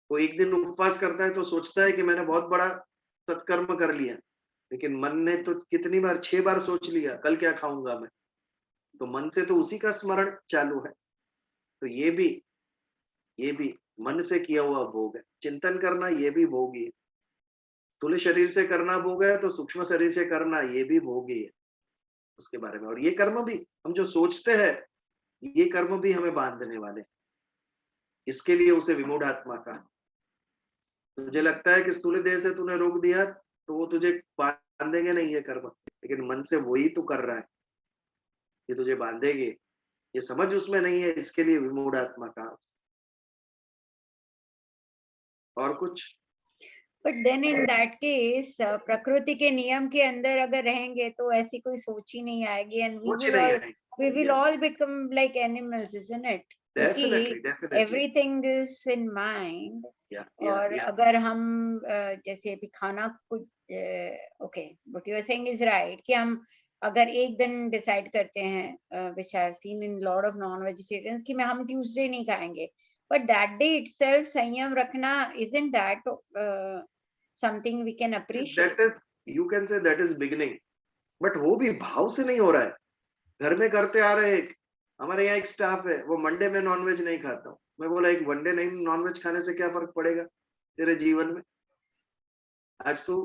वो एक दिन उपवास करता है तो सोचता है कि मैंने बहुत बड़ा सत्कर्म कर लिया, लेकिन मन ने तो कितनी बार, 6 बार सोच लिया कल क्या खाऊंगा मैं। तो मन से तो उसी का स्मरण चालू है। तो ये भी मन से किया हुआ भोग है। चिंतन करना ये भी भोग ही है। स्थूल शरीर से करना भोग है, तो सूक्ष्म शरीर से करना ये भी भोग ही है उसके बारे में। और ये कर्म भी, हम जो सोचते हैं, ये कर्म भी हमें बांधने वाले। इसके लिए उसे विमूढ़ आत्मा का। तुझे लगता है कि स्थूल देह से तूने रोक दिया तो वो तुझे बांधेंगे नहीं ये कर्म, लेकिन मन से वही तू कर रहा है, ये तुझे बांधेगे। ये समझ उसमें नहीं है, इसके लिए विमूढ़ आत्मा का। और कुछ? But then in that case प्रकृति के नियम के अंदर अगर रहेंगे तो ऐसी कोई सोच ही नहीं आएगी, and we will all become like animals, isn't it? Definitely. Everything is in mind. और Yeah. अगर हम जैसे अभी खाना कुछ, okay, what you are saying is right, कि हम अगर एक दिन डिसाइड करते हैं, which I have seen in lot of non-vegetarians, कि हम ट्यूसडे नहीं खाएंगे, but that day itself संयम रखना, isn't that something we can appreciate? That is, you can say that is beginning, but वो भी भाव से नहीं हो रहा है। घर में करते आ रहे हैं। हमारे यहाँ एक स्टाफ है, वो मंडे में नॉनवेज नहीं खाता हूँ। मैं बोला एक वनडे नहीं नॉनवेज खाने से क्या फर्क पड़ेगा तेरे जीवन में? आज तू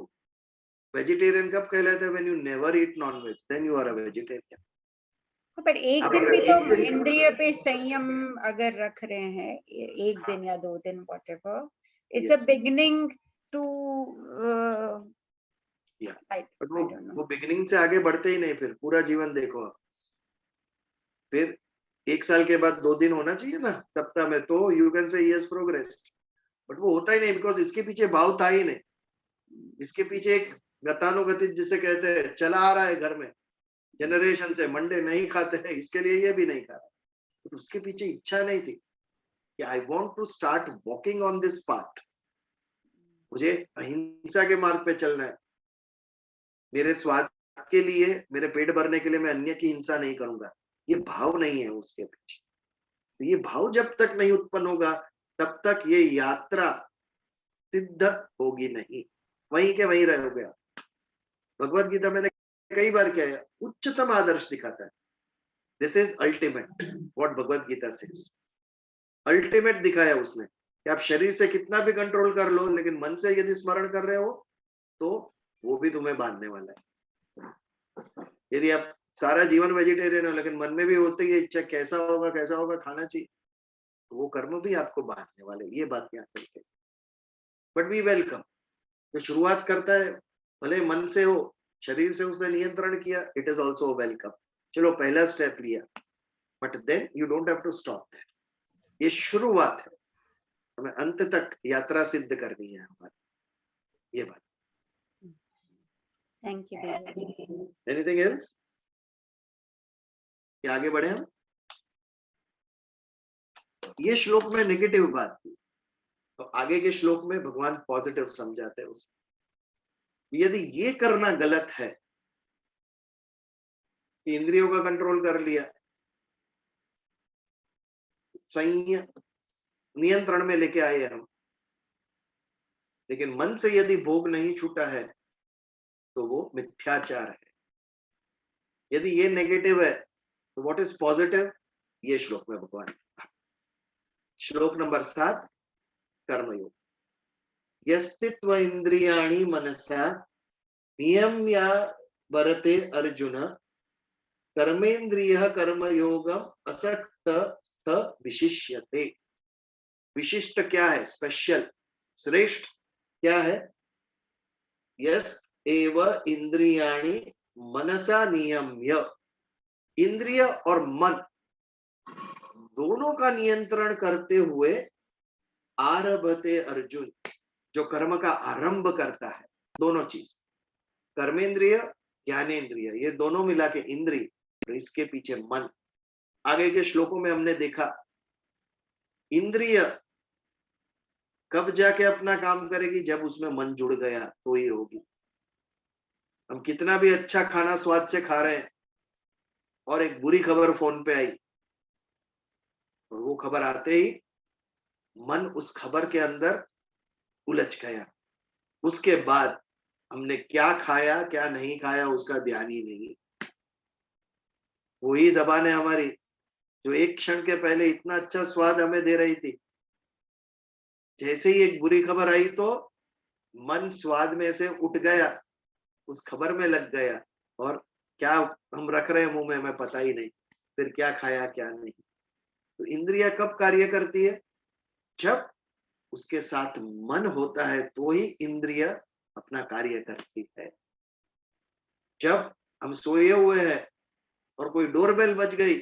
वेजिटेरियन कब कहलाता है? When you never eat nonveg, then you are a vegetarian. पर एक आप दिन अगर भी तो एक दिन इंद्रिय पे संयम अगर रख रहे हैं, एक दिन या 2 दिन, whatever, it's a Yes. beginning to Yeah. I but don't know. वो बिगिनिंग से आगे बढ़ते ही नहीं, फिर पूरा जीवन देखो आप। फिर 1 साल के बाद 2 दिन होना चाहिए ना सप्ताह में, तो you can say yes progress, but वो होता ही नहीं, बिकॉज इसके पीछे भाव था ही नहीं। इसके पीछे एक गतानुगतिक जिसे कहते हैं चला आ रहा है घर में जनरेशन से, मंडे नहीं खाते हैं, इसके लिए ये भी नहीं खा रहा, तो उसके पीछे इच्छा नहीं थी कि I want to start walking on this path, मुझे अहिंसा के मार्ग पे चलना है। मेरे स्वाद के लिए, मेरे पेट भरने के लिए मैं अन्य की हिंसा नहीं करूंगा, ये भाव नहीं है उसके पीछे। तो ये भाव जब तक नहीं उत्पन्न होगा तब तक ये यात्रा सिद्ध होगी नहीं, वहीं के वहीं रहोगे आप। भगवत गीता मैंने कई बार क्या है, उच्चतम आदर्श दिखाता है। This is ultimate what Bhagavad Gita says. Ultimate दिखाया उसने कि आप शरीर से कितना भी कंट्रोल कर लो, लेकिन मन से यदि स्मरण कर रहे हो तो वो भी तुम्हें बांधने वाला है। यदि आप सारा जीवन वेजिटेरियन हो लेकिन मन में भी होती है इच्छा कैसा होगा खाना चाहिए, तो वो कर्म भी आपको बांधने वाले, ये बात याद रखें। बट वी वेलकम, जो शुरुआत करता है भले मन से हो, शरीर से उसने नियंत्रण किया, इट इज ऑल्सो वेलकम। चलो पहला स्टेप लिया, but then you don't have to stop that. ये शुरुआत है, हमें अंत तक यात्रा सिद्ध करनी है हमारी, ये बात। Thank you, Biju. Anything else? कि आगे बढ़े हम? ये श्लोक में नेगेटिव बात थी, तो आगे के श्लोक में भगवान पॉजिटिव समझाते हैं उसे। यदि ये करना गलत है कि इंद्रियों का कंट्रोल कर लिया, संयम नियंत्रण में लेके आए हम, लेकिन मन से यदि भोग नहीं छूटा है तो वो मिथ्याचार है। यदि ये नेगेटिव है तो व्हाट इज पॉजिटिव? ये श्लोक में भगवान, श्लोक नंबर 7, कर्मयोग। यस्तित्व इंद्रियाणि मनसा नियम्य वरते अर्जुन, कर्मेंद्रिय कर्मयोगम असक्त स विशिष्यते। विशिष्ट क्या है? स्पेशल, श्रेष्ठ क्या है? यस एव इंद्रियाणि मनसा नियम्य। इंद्रिय और मन दोनों का नियंत्रण करते हुए आरभते अर्जुन, जो कर्म का आरंभ करता है, दोनों चीज, कर्मेंद्रिय ज्ञानेन्द्रिय, ये दोनों मिला के इंद्रिय, तो इसके पीछे मन। आगे के श्लोकों में हमने देखा इंद्रिय कब जाके अपना काम करेगी, जब उसमें मन जुड़ गया तो ही होगी। हम कितना भी अच्छा खाना स्वाद से खा रहे हैं और एक बुरी खबर फोन पे आई, और वो खबर आते ही मन उस खबर के अंदर उलझ गया, उसके बाद हमने क्या खाया क्या नहीं खाया उसका ध्यान ही नहीं। वही जबान है हमारी जो एक क्षण के पहले इतना अच्छा स्वाद हमें दे रही थी, जैसे ही एक बुरी खबर आई तो मन स्वाद में से उठ गया, उस खबर में लग गया, और क्या हम रख रहे हैं मुंह में हमें पता ही नहीं, फिर क्या खाया क्या नहीं। तो इंद्रिया कब कार्य करती है? जब उसके साथ मन होता है तो ही इंद्रिय अपना कार्य करती है। जब हम सोए हुए हैं और कोई डोरबेल बज गई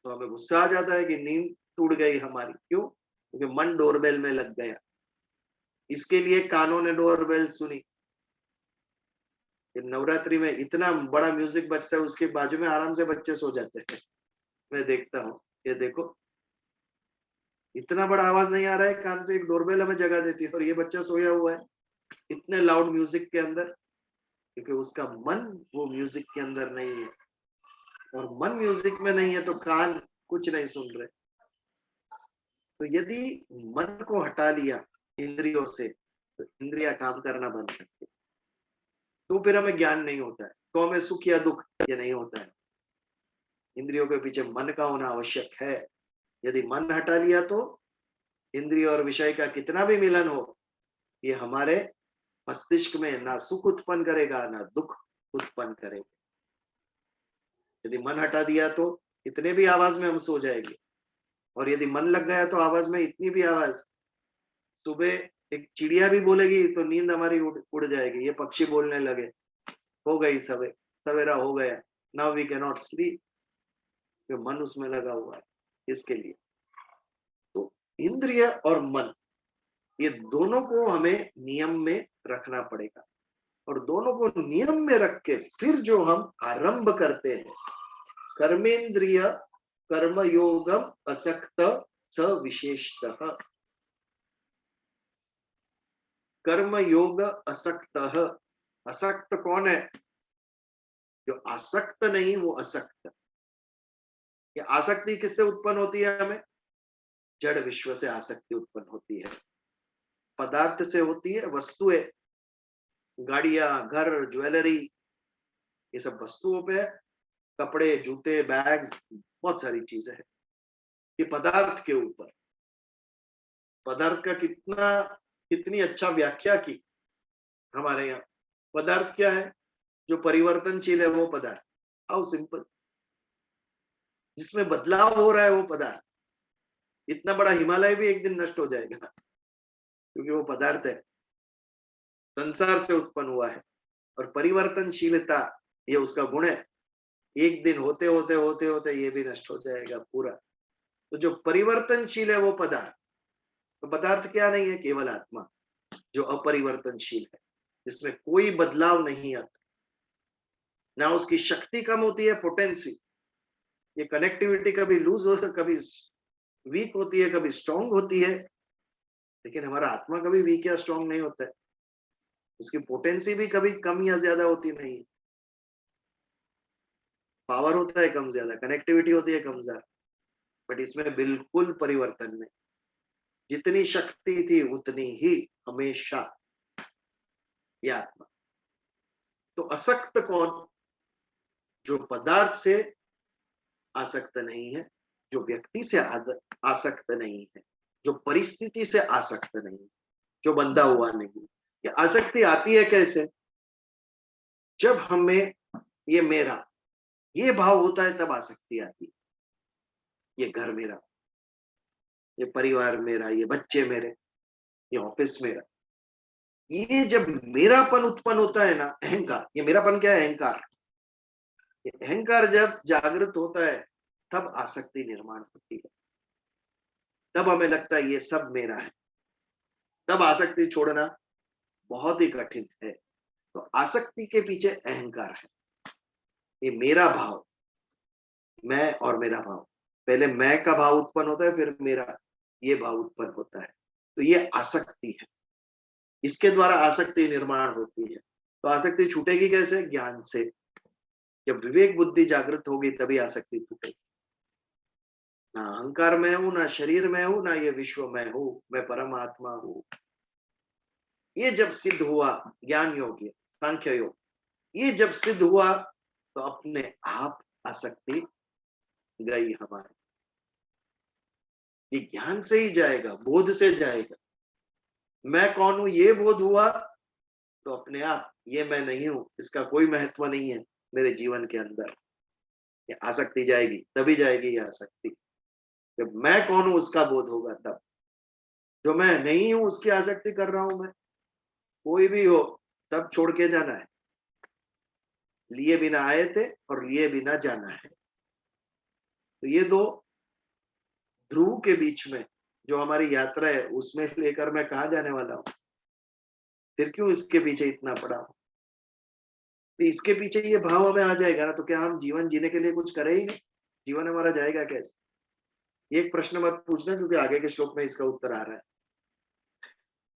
तो हमें गुस्सा आ जाता है कि नींद टूट गई हमारी। क्यों? क्योंकि मन डोरबेल में लग गया। इसके लिए कानों ने डोरबेल सुनी। नवरात्रि में इतना बड़ा म्यूजिक बजता है, उसके बाजू में आराम से बच्चे सो जाते हैं। मैं देखता हूँ, ये देखो इतना बड़ा आवाज नहीं आ रहा है, कान पे एक डोरबेल हमें जगा देती है, और ये बच्चा सोया हुआ है इतने लाउड म्यूजिक के अंदर। क्योंकि उसका मन वो म्यूजिक के अंदर नहीं है, और मन म्यूजिक में नहीं है तो कान कुछ नहीं सुन रहे। तो यदि मन को हटा लिया इंद्रियों से, तो इंद्रियां काम करना बंद करती, तो फिर हमें ज्ञान नहीं होता है, तो हमें सुख या दुख ये नहीं होता है। इंद्रियों के पीछे मन का होना आवश्यक है। यदि मन हटा लिया तो इंद्रिय और विषय का कितना भी मिलन हो, ये हमारे मस्तिष्क में ना सुख उत्पन्न करेगा ना दुख उत्पन्न करेगा। यदि मन हटा दिया तो इतने भी आवाज में हम सो जाएंगे, और यदि मन लग गया तो आवाज में इतनी भी आवाज, सुबह एक चिड़िया भी बोलेगी तो नींद हमारी उड़ जाएगी। ये पक्षी बोलने लगे, हो गई सवेरा हो गया, now we can not sleep, तो मन उसमें लगा हुआ है। इसके लिए तो इंद्रिय और मन, ये दोनों को हमें नियम में रखना पड़ेगा, और दोनों को नियम में रख के फिर जो हम आरंभ करते हैं, कर्मेंद्रिय कर्मयोगम असक्त स विशेषतः। कर्मयोग असक्त, असक्त कौन है? जो आसक्त नहीं वो असक्त। ये आसक्ति किससे उत्पन्न होती है? हमें जड़ विश्व से आसक्ति उत्पन्न होती है, पदार्थ से होती है, वस्तुएं, गाड़ियां, घर, ज्वेलरी, ये सब वस्तुओं पे, कपड़े, जूते, बैग, बहुत सारी चीजें हैं। ये पदार्थ के ऊपर, पदार्थ का कितनी अच्छा व्याख्या की हमारे यहाँ। पदार्थ क्या है? जो परिवर्तनशील है वो पदार्थ। How simple. जिसमें बदलाव हो रहा है वो पदार्थ। इतना बड़ा हिमालय भी एक दिन नष्ट हो जाएगा, क्योंकि वो पदार्थ है, संसार से उत्पन्न हुआ है। और परिवर्तनशीलता ये उसका गुण है। एक दिन होते होते होते होते ये भी नष्ट हो जाएगा पूरा। तो जो परिवर्तनशील है वो पदार्थ। तो पदार्थ क्या नहीं है? केवल आत्मा, जो अपरिवर्तनशील है, जिसमें कोई बदलाव नहीं आता, ना उसकी शक्ति कम होती है, पोटेंसी, ये कनेक्टिविटी कभी लूज हो, कभी वीक होती है, कभी स्ट्रांग होती है। लेकिन हमारा आत्मा कभी वीक या स्ट्रांग नहीं होता है, उसकी पोटेंसी भी कभी कम या ज्यादा होती नहीं है। पावर होता है कम ज्यादा, कनेक्टिविटी होती है कम ज्यादा, बट इसमें बिल्कुल परिवर्तन नहीं। जितनी शक्ति थी उतनी ही हमेशा, ये आत्मा। तो असक्त कौन? जो पदार्थ से आसक्त नहीं है, जो व्यक्ति से आसक्त नहीं है, जो परिस्थिति से आसक्त नहीं है, जो बंधा हुआ नहीं। ये आसक्ति आती है कैसे? जब हमें ये मेरा, ये भाव होता है, तब आसक्ति आती है। ये घर मेरा, ये परिवार मेरा, ये बच्चे मेरे, ये ऑफिस मेरा, ये जब मेरापन उत्पन्न होता है ना, अहंकार, ये मेरापन क्या है? अहंकार। ये अहंकार जब जागृत होता है तब आसक्ति निर्माण होती है, तब हमें लगता है ये सब मेरा है। तब आसक्ति छोड़ना बहुत ही कठिन है। तो आसक्ति के पीछे अहंकार है, ये मेरा भाव, मैं और मेरा भाव। पहले मैं का भाव उत्पन्न होता है, फिर मेरा ये भाव उत्पन्न होता है। तो ये आसक्ति है, इसके द्वारा आसक्ति निर्माण होती है। तो आसक्ति छूटेगी कैसे? ज्ञान से। जब विवेक बुद्धि जागृत होगी तभी आसक्ति छूटेगी। ना अहंकार में हूं, ना शरीर में हूं, ना ये विश्व में हूं, मैं परमात्मा हूं। ये जब सिद्ध हुआ, ज्ञान योग, सांख्य योग, ये जब सिद्ध हुआ तो अपने आप आसक्ति गई हमारी। ये ज्ञान से ही जाएगा, बोध से जाएगा। मैं कौन हूं ये बोध हुआ तो अपने आप ये मैं नहीं हूं, इसका कोई महत्व नहीं है मेरे जीवन के अंदर। ये आसक्ति जाएगी, तभी जाएगी ये आसक्ति जब मैं कौन हूं उसका बोध होगा। तब जो मैं नहीं हूं उसकी आसक्ति कर रहा हूं मैं, कोई भी हो, सब छोड़ के जाना है। लिए बिना आए थे और लिए बिना जाना है। तो ये दो ध्रुव के बीच में जो हमारी यात्रा है, उसमें लेकर मैं कहाँ जाने वाला हूं? फिर क्यों इसके पीछे इतना पड़ा हूं? तो इसके पीछे ये भाव हमें आ जाएगा ना, तो क्या हम जीवन जीने के लिए कुछ करें ही नहीं? जीवन हमारा जाएगा कैसे? ये एक प्रश्न मत पूछना, क्योंकि आगे के श्लोक में इसका उत्तर आ रहा है,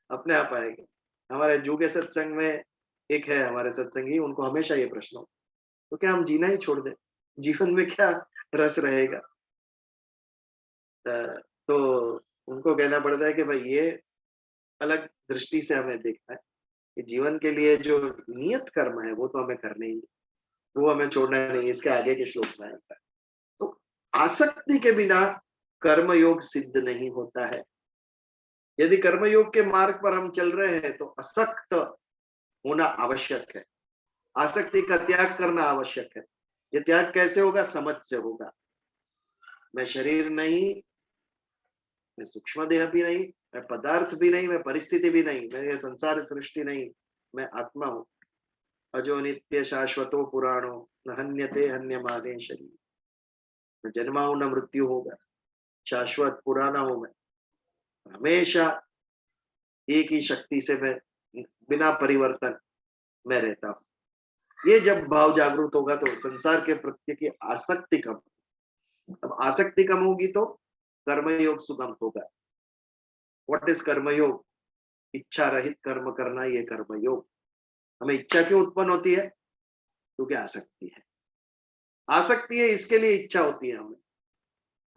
अपने आप आएगा। हमारे जुगे सत्संग में एक है हमारे सत्संगी, उनको हमेशा ये प्रश्न हो, तो क्या हम जीना ही छोड़ दें? जीवन में क्या रस रहेगा? तो उनको कहना पड़ता है कि भाई ये अलग दृष्टि से हमें देखना है कि जीवन के लिए जो नियत कर्म है वो तो हमें करने ही है, वो हमें छोड़ना नहीं। इसके आगे के श्लोक में आता है। तो आसक्ति के बिना कर्मयोग सिद्ध नहीं होता है। यदि कर्मयोग के मार्ग पर हम चल रहे हैं तो असक्त होना आवश्यक है, आसक्ति का त्याग करना आवश्यक है। ये त्याग कैसे होगा? समझ से होगा। मैं शरीर नहीं, मैं सूक्ष्म देह भी नहीं, मैं पदार्थ भी नहीं, मैं परिस्थिति भी नहीं, मैं ये संसार सृष्टि नहीं, मैं आत्मा हूं। अजो नित्य शाश्वतो पुराणो न हन्यते हन्यमाने शरीर। न जन्मा हूं न मृत्यु होगा, शाश्वत पुराना हूं मैं, हमेशा एक ही शक्ति से मैं बिना परिवर्तन में रहता हूं। ये जब भाव जागृत होगा तो संसार के प्रत्येक की आसक्ति कम। अब आसक्ति कम होगी तो कर्मयोग सुगम होगा। व्हाट इज कर्मयोग? इच्छा रहित कर्म करना, ये कर्मयोग। हमें इच्छा क्यों उत्पन्न होती है? क्योंकि आसक्ति है। आसक्ति है, इसके लिए इच्छा होती है।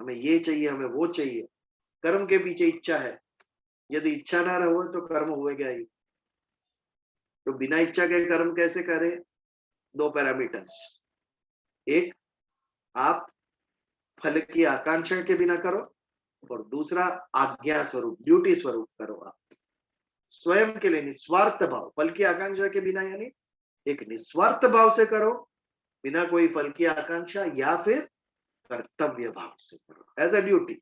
हमें ये चाहिए, हमें वो चाहिए। कर्म के पीछे इच्छा है। यदि इच्छा ना रहो तो कर्म होएगा ही। तो बिना इच्छा के कर्म कैसे करें? दो पैरामीटर्स। एक, आप फल की आकांक्षा के बिना करो, और दूसरा आज्ञा स्वरूप, ड्यूटी स्वरूप करो। आप स्वयं के लिए निस्वार्थ भाव, फल की आकांक्षा के बिना, यानी एक निस्वार्थ भाव से करो, बिना कोई फल की आकांक्षा, या फिर कर्तव्य भाव से करो, एज अ ड्यूटी।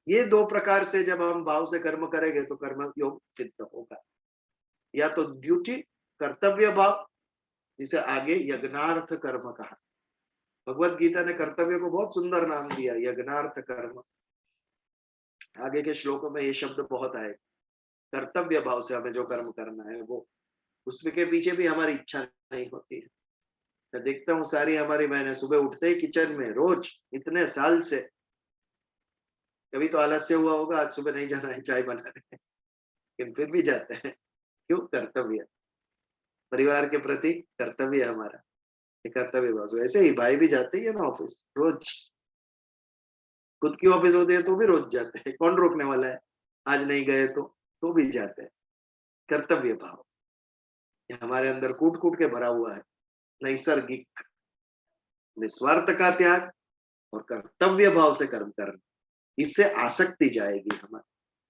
ये दो प्रकार से जब हम भाव से कर्म करेंगे तो कर्म योग सिद्ध होगा। या तो ड्यूटी, कर्तव्य भाव, जिसे आगे यज्ञार्थ कर्म कहा। भगवत गीता ने कर्तव्य को बहुत सुंदर नाम दिया, यज्ञार्थ कर्म। आगे के श्लोकों में ये शब्द बहुत आए। कर्तव्य भाव से हमें जो कर्म करना है वो, उसके पीछे भी हमारी इच्छा नहीं होती है। मैं देखता हूँ सारी हमारी बहनें सुबह उठते ही किचन में, रोज इतने साल से, कभी तो आलस्य हुआ होगा, आज सुबह नहीं जाना है चाय बनाने, लेकिन फिर भी जाते हैं। क्यों? कर्तव्य, परिवार के प्रति कर्तव्य हमारा, ये कर्तव्य भाव। ऐसे ही भाई भी जाते ही है ना ऑफिस, रोज। खुद की ऑफिस होती है तो भी रोज जाते हैं, कौन रोकने वाला है? आज नहीं गए तो भी जाते हैं। कर्तव्य भाव ये हमारे अंदर कूट कूट के भरा हुआ है। नैसर्गिक निस्वार्थ का त्याग और कर्तव्य भाव से कर्म करना, इससे आसक्ति जाएगी हमारी।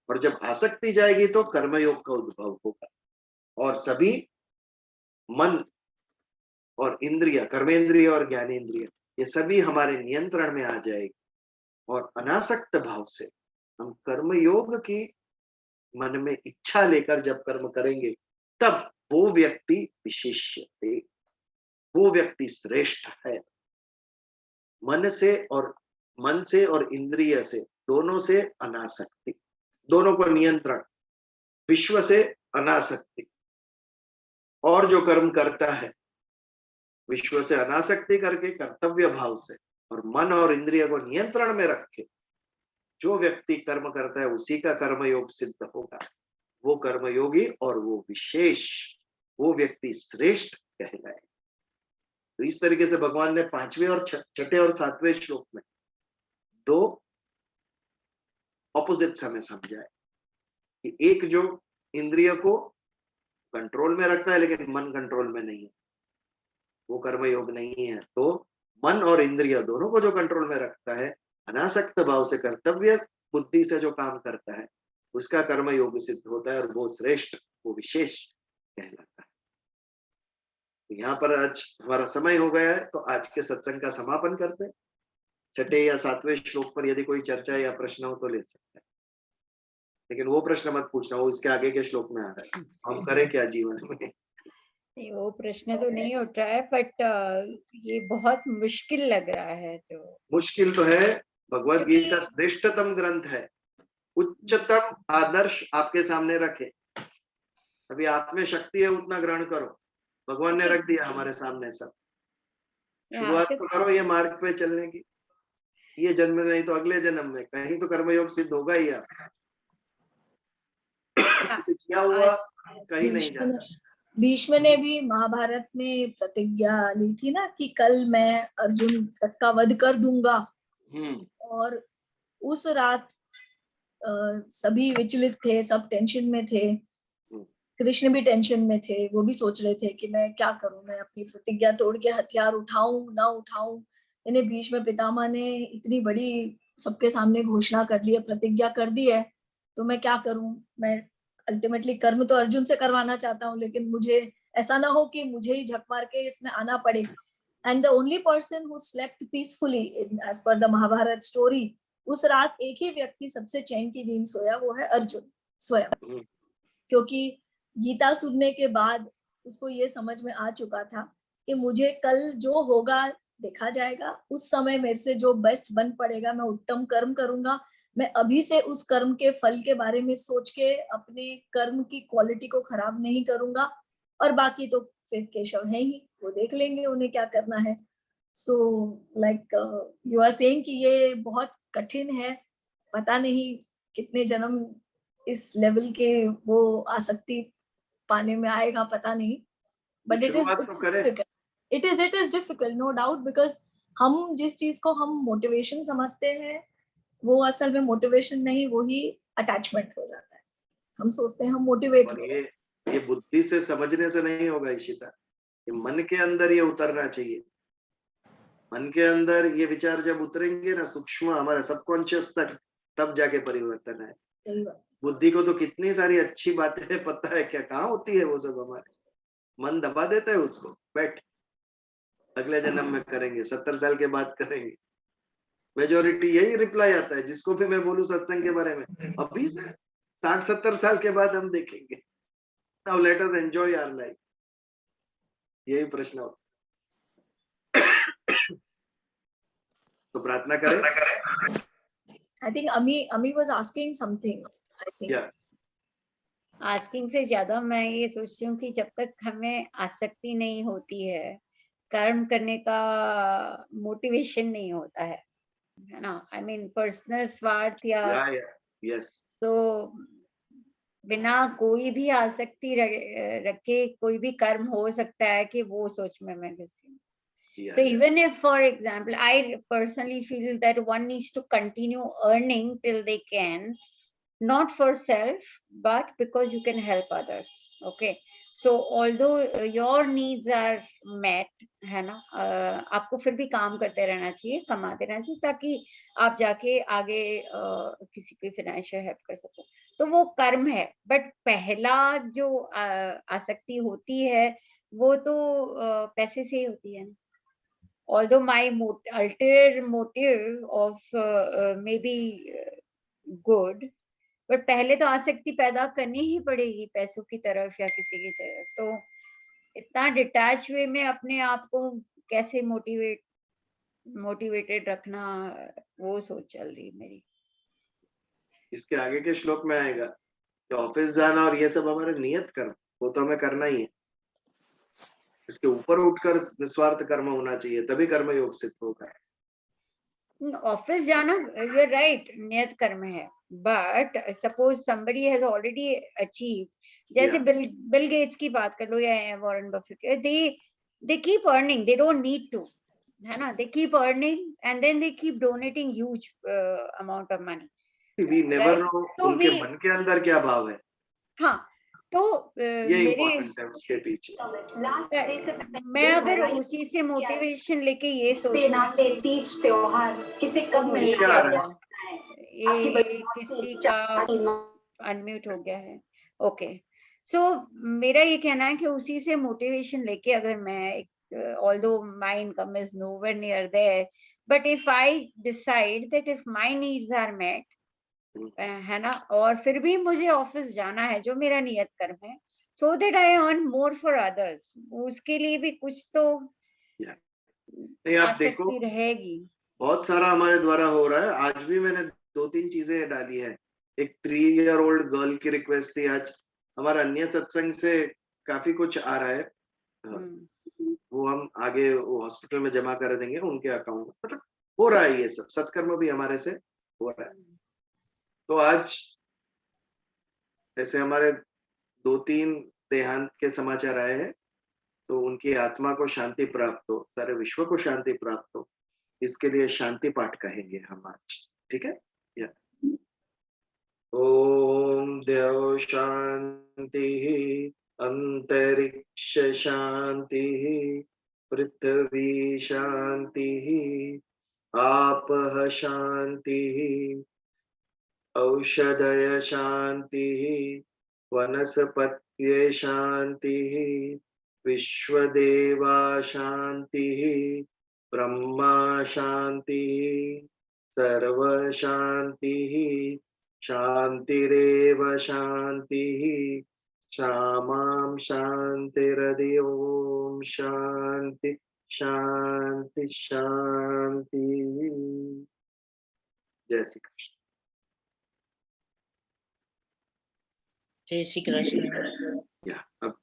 और जब आसक्ति जाएगी तो कर्मयोग का उद्भव होगा, और सभी मन और इंद्रिय, कर्मेंद्रिय और ज्ञानेन्द्रिय, ये सभी हमारे नियंत्रण में आ जाएगी। और अनासक्त भाव से हम कर्मयोग की मन में इच्छा लेकर जब कर्म करेंगे, तब वो व्यक्ति विशिष्य है, वो व्यक्ति श्रेष्ठ है। मन से और इंद्रिय से, दोनों से अनासक्ति, दोनों को नियंत्रण, विश्व से अनासक्ति। और जो कर्म करता है विश्व से अनासक्ति करके, कर्तव्य भाव से, और मन और इंद्रिय को नियंत्रण में रख के जो व्यक्ति कर्म करता है, उसी का कर्मयोग सिद्ध होगा। वो कर्मयोगी और वो विशेष, वो व्यक्ति श्रेष्ठ कहलाए। तो इस तरीके से भगवान ने 5वें और 6ठे और 7वें श्लोक में दो ऑपोजिट्स हमें समझाए कि एक जो इंद्रिय को कंट्रोल में रखता है लेकिन मन कंट्रोल में नहीं है, वो कर्मयोग नहीं है। तो मन और इंद्रिय दोनों को जो कंट्रोल में रखता है, अनासक्त भाव से, कर्तव्य बुद्धि से जो काम करता है, उसका कर्मयोग सिद्ध होता है, और वो श्रेष्ठ, वो विशेष कहलाता है। तो यहाँ पर आज हमारा समय हो गया है, तो आज के सत्संग का समापन करते हैं। 6ठे या 7वें श्लोक पर यदि कोई चर्चा या प्रश्न हो तो ले सकते हैं, लेकिन वो प्रश्न मत पूछना, वो इसके आगे के श्लोक में आ रहा है। हम करें क्या जीवन में? नहीं, वो प्रश्न तो नहीं उठ रहा है, बट ये बहुत मुश्किल लग रहा है। जो मुश्किल तो है, भगवत गीता श्रेष्ठतम ग्रंथ है, उच्चतम आदर्श आपके सामने रखे। अभी आप में शक्ति है, उतना ग्रहण करो। भगवान ने रख दिया हमारे सामने सब, शुरुआत तो करो ये मार्ग पे चलने की। ये जन्म में नहीं तो अगले जन्म में कहीं तो कर्मयोग सिद्ध होगा ही। आप क्या हुआ कहीं नहीं जाना। भीष्म ने भी महाभारत में प्रतिज्ञा ली थी ना कि कल मैं अर्जुन तक का वध कर दूंगा। और उस रात सभी विचलित थे, सब टेंशन में थे। कृष्ण भी टेंशन में थे, वो भी सोच रहे थे कि मैं क्या करूं, मैं अपनी प्रतिज्ञा तोड़ के हथियार उठाऊं ना उठाऊं। इन्हें भीष्म पितामह ने इतनी बड़ी सबके सामने घोषणा कर दी है, प्रतिज्ञा कर दी है, तो मैं क्या करूं। मैं अल्टीमेटली कर्म तो अर्जुन से करवाना चाहता हूँ, लेकिन मुझे ऐसा ना हो कि मुझे ही झक मार के इसमें आना पड़े। And the only person who slept peacefully as per the Mahabharata story, उस रात एक ही व्यक्ति सबसे चैन की नींद सोया, वो है अर्जुन स्वयं। क्योंकि गीता सुनने के बाद उसको ये समझ में आ चुका था कि मुझे कल जो होगा देखा जाएगा, उस समय मेरे से जो बेस्ट बन पड़ेगा मैं उत्तम कर्म करूंगा। मैं अभी से उस कर्म के फल के बारे में सोच के अपने कर्म की क्वालिटी को खराब नहीं करूंगा, और बाकी तो फिर केशव है ही, वो देख लेंगे उन्हें क्या करना है। So like you are saying कि ये बहुत कठिन है, पता नहीं कितने जन्म इस लेवल के वो आसक्ति पाने में आएगा, पता नहीं। But it is difficult no doubt, because हम जिस चीज को हम मोटिवेशन समझते हैं वो असल में मोटिवेशन नहीं, वो ही अटैचमेंट हो जाता है। हम सोचते हैं हम मोटिवेट हो। ये बुद्धि से समझने से नहीं होगा इशिता, ये मन के अंदर ये उतरना चाहिए। मन के अंदर ये विचार जब उतरेंगे ना सूक्ष्म हमारे सबकॉन्शियस तक, तब जाके परिवर्तन है। बुद्धि को तो कितनी सारी अच्छी बातें पता है, क्या कहाँ होती है वो सब, हमारे मन दबा देता है उसको। बैठ, अगले जन्म में करेंगे, 70 साल के बाद करेंगे। मेजोरिटी यही रिप्लाई आता है जिसको भी मैं बोलूं सत्संग के बारे में, अभी से 60-70 साल के बाद हम देखेंगे। Now let us enjoy our life, यही प्रश्न होता। तो प्रार्थना करें। I think Ami was asking something. I think. Yeah. Asking से ज्यादा मैं ये सोचती हूँ कि जब तक हमें आसक्ति नहीं होती है, कर्म करने का मोटिवेशन नहीं होता है ना, आई मीन पर्सनल स्वार्थ या यस, तो बिना कोई भी आसक्ति रखे कोई भी कर्म हो सकता है कि वो सोच में मैं घुसी हूँ। So even if, for example, I personally feel that one needs to continue earning till they can, not for self, but because you can help others. Okay. So although your needs are met, है ना, आपको फिर भी काम करते रहना चाहिए, कमाते रहना चाहिए, ताकि आप जाके आगे किसी की फाइनेंशियल हेल्प कर सको। तो वो कर्म है। बट पहला जो आसक्ति होती है वो तो पैसे से ही होती है। Although my ulterior motive of maybe good, but पहले तो आसक्ति पैदा करनी ही पड़ेगी पैसों की तरफ या किसी की तरफ। तो इतना डिटैच वे में अपने आप को कैसे मोटिवेटेड रखना, वो सोच चल रही मेरी। इसके आगे के श्लोक में आएगा कि ऑफिस जाना और ये सब हमारे नियत कर्म, वो तो हमें करना ही है। इसके ऊपर उठकर निस्वार्थ कर्म होना चाहिए, तभी कर्म योग सिद्ध होगा। ऑफिस जाना, you're right, नियत कर्म है, but suppose somebody has already achieved, जैसे बिल गेट्स की बात कर लो या Warren Buffett, they keep earning, they don't need to, है ना, they keep earning and then they keep donating huge amount of money. We never know उनके मन के अंदर क्या भाव है। हाँ, तो ये इम्पोर्टेंट है उसके पीछे। मैं अगर उसी से मोटिवेशन लेके ये सोचती, तीज त्योहार किसे कब मिलेगा, ये किसी का अनम्यूट हो गया है। ओके, सो मेरा ये कहना है कि उसी से मोटिवेशन लेके अगर मैं although my income is nowhere near there, but if I decide that if my needs are met, है ना, और फिर भी मुझे ऑफिस जाना है जो मेरा नियत कर्म है, so that I earn more for others, उसके लिए भी कुछ तो आसक्ति रहेगी। बहुत सारा हमारे द्वारा हो रहा है। आज भी मैंने 2-3 चीजें डाली है। एक 3-year-old गर्ल की रिक्वेस्ट थी, आज हमारा अन्य सत्संग से काफी कुछ आ रहा है, वो हम आगे वो हॉस्पिटल में जमा कर देंगे उनके अकाउंट में। मतलब हो रहा है ये सब, सत्कर्म भी हमारे से हो रहा है। तो आज ऐसे हमारे 2-3 देहांत के समाचार आए हैं, तो उनकी आत्मा को शांति प्राप्त हो, सारे विश्व को शांति प्राप्त हो, इसके लिए शांति पाठ कहेंगे हम आज। ठीक है? या ओम देव शांति, अंतरिक्ष शांति, पृथ्वी शांति, आपः शांति, औषधय शांति, वनस्पत्ये शांति, विश्वदेवा शांति, ब्रह्मा शांति, सर्व शांति, शांतिरेव शांति, शामां शांतिरधि। ओम शांति शांति शांति। जय श्री कृष्ण। जय श्री कृष्ण। अब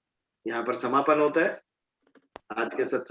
यहाँ पर समापन होता है आज के सत्संग।